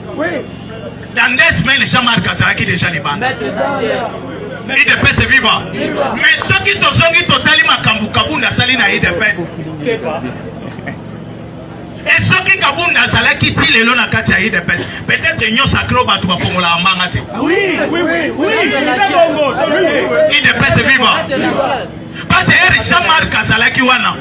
Speaker 17: dans 2 semaines Jean-Marc Azaraki déjà les bandes IDPS vivant mais ceux qui tozongi totali makambu Kabund asali na IDPS et ceux qui Kabunda Zala qui dit les lois à Katia IDPS, peut-être union sacrée au bateau formula en mangati. Oui. IDPS vivant. Parce que Jean-Marc Azala qui wana.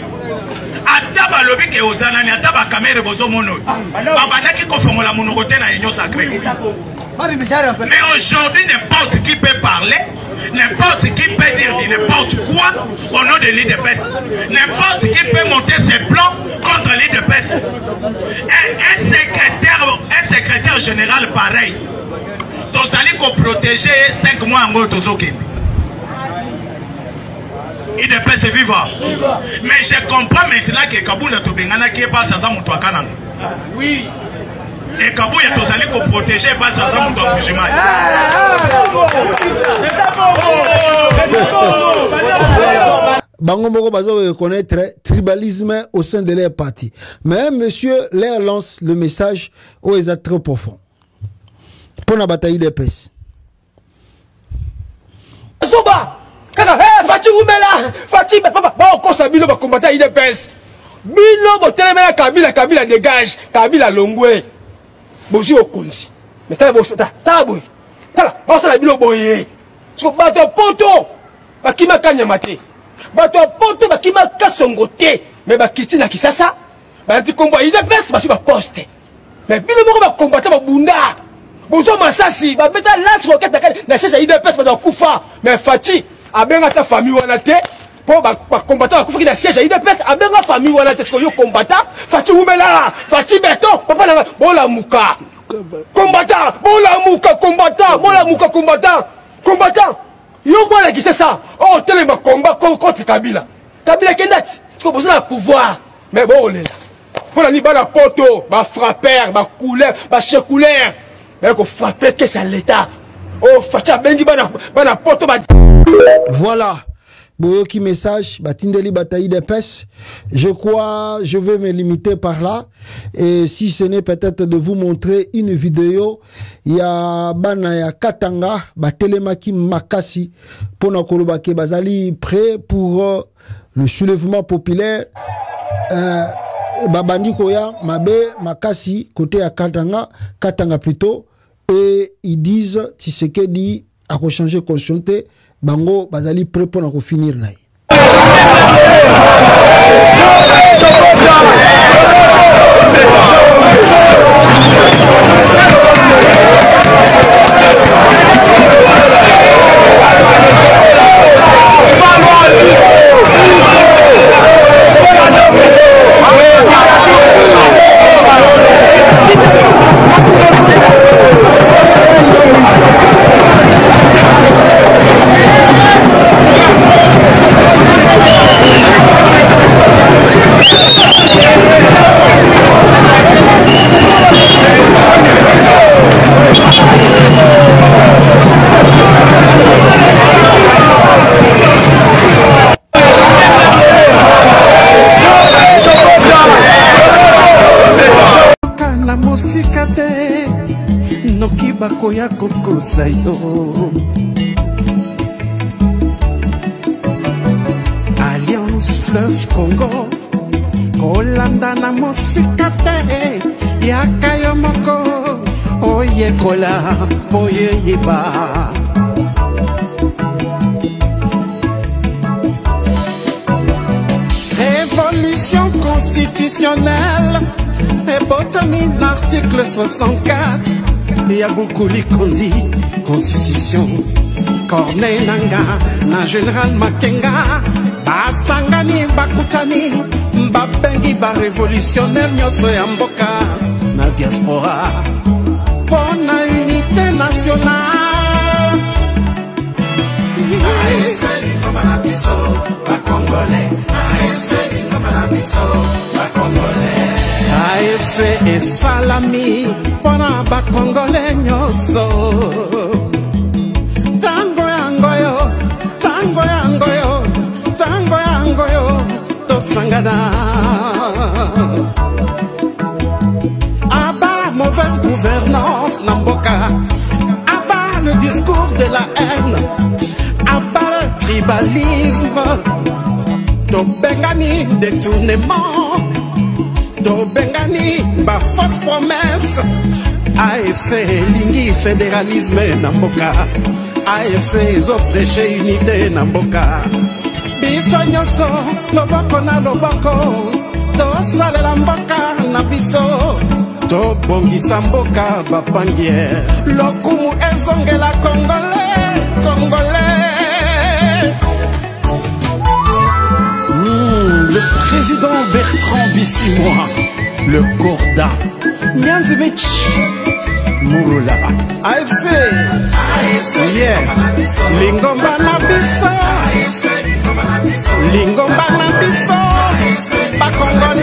Speaker 17: Ataba lobi ke ozana ni ataba kamere bozo mono. Babana qui conformula monocoté na union sacrée. Mais aujourd'hui, n'importe qui peut parler, n'importe qui peut dire n'importe quoi au nom de l'IDPS. N'importe qui peut monter ses plans contre l'IDPS. Un secrétaire général pareil. Vous allez protéger 5 mois en mode Tozoki. IDPS est vivant. Mais je comprends maintenant que Kabula Tobengana qui est pas ça mon toit canan. Oui. Et Kabouya tozali ko protéger base à Zamuto Bujimai.
Speaker 2: Bango Moko Bazo reconnaître tribalisme au sein de leur parti. Mais monsieur leur lance le message où ils sont très profond. Pour la bataille des pèses.
Speaker 18: Soba! Fati Oumela! Fati, papa, bon, on s'habille pour combattre les pèses. Bilo, bon, tellement Kabila dégage, Kabila Longwe. Bozi okonzi mais tala boso tala boy tala basala bilo boye so bato poto bakima kanyama te bato poto bakima kasongo te mais bakiti na kisasa bati komba IDPS basi ba poste mais bilo moko ba combattre ba bunda bozo masasi ba beta lance roquette na sasa IDPS ba kufa mais Fati abenga ta famille wana te po ba combattant kufa ki na siège IDPS abenga famille wana te ko yo combattant Fati Oumela Fati Beto papa na bola muka Combattant, Molamuka combattant, Molamuka combattant, combattant. Yo moi qui c'est ça. Oh, tel ma combat contre Kabila. Kabila Kendati, tu besoin de pouvoir. Mais bon, on est là. On a mis la poto, ma frapper, ma couleur, ma checouleur. Mais qu'on frapper que c'est l'État. Oh, facha bengi bana poto ba.
Speaker 2: Voilà. Boyoki message, Batindeli bataille des pêches. Je crois, je vais me limiter par là. Et si ce n'est peut-être de vous montrer une vidéo, il y a Bana ya Katanga, Batelemaki Makasi, Pona Kolobake Bazali, prêt pour le soulèvement populaire. Babandi Koya, Mabe, Makasi, côté à Katanga, Katanga plutôt. Et ils disent, Tshisekedi a changé conscienté. Bango bazali prêt pour nous finir naï.
Speaker 19: Koya koko sayo Alliance Fleuve Congo Kolanda na mosika te Yakayo moko Oye kola Oye yeba Révolution constitutionnelle Et botamine l'article 64 Yabukuli Konzi, Constitution, Corneille Nanga, na Général Makenga, Basangani Bakutani, Mbabengi ba révolutionnaire Nyoso Yamboka, na diaspora, pour la unité nationale. AFC Ningomanabiso, ba Congolais, AFC Ningomanabiso, ba Congolais. AFC et Salami Pona ba Congolais nyoso Tango yangoyo Tango yangoyo Tango yangoyo Tosangada Abat la mauvaise gouvernance Namboka Abat le discours de la haine Abat le tribalisme Tobengani détournement Bengani, ba fausse promesse. AFC lingi fédéralisme namboka. AFC ils ont prêché unité namboka. Biso nyoso loboko na loboko. To sale la mboka na biso. To bongisa mboka bapangier. Lokumu ezongela Congolais, Congolais. Le président Bertrand Bissimois, le Corda, Mianzimich, Mouroula, AFC, yeah, Lingomba Nabiso, Lingomba Nabiso, Bakongolais.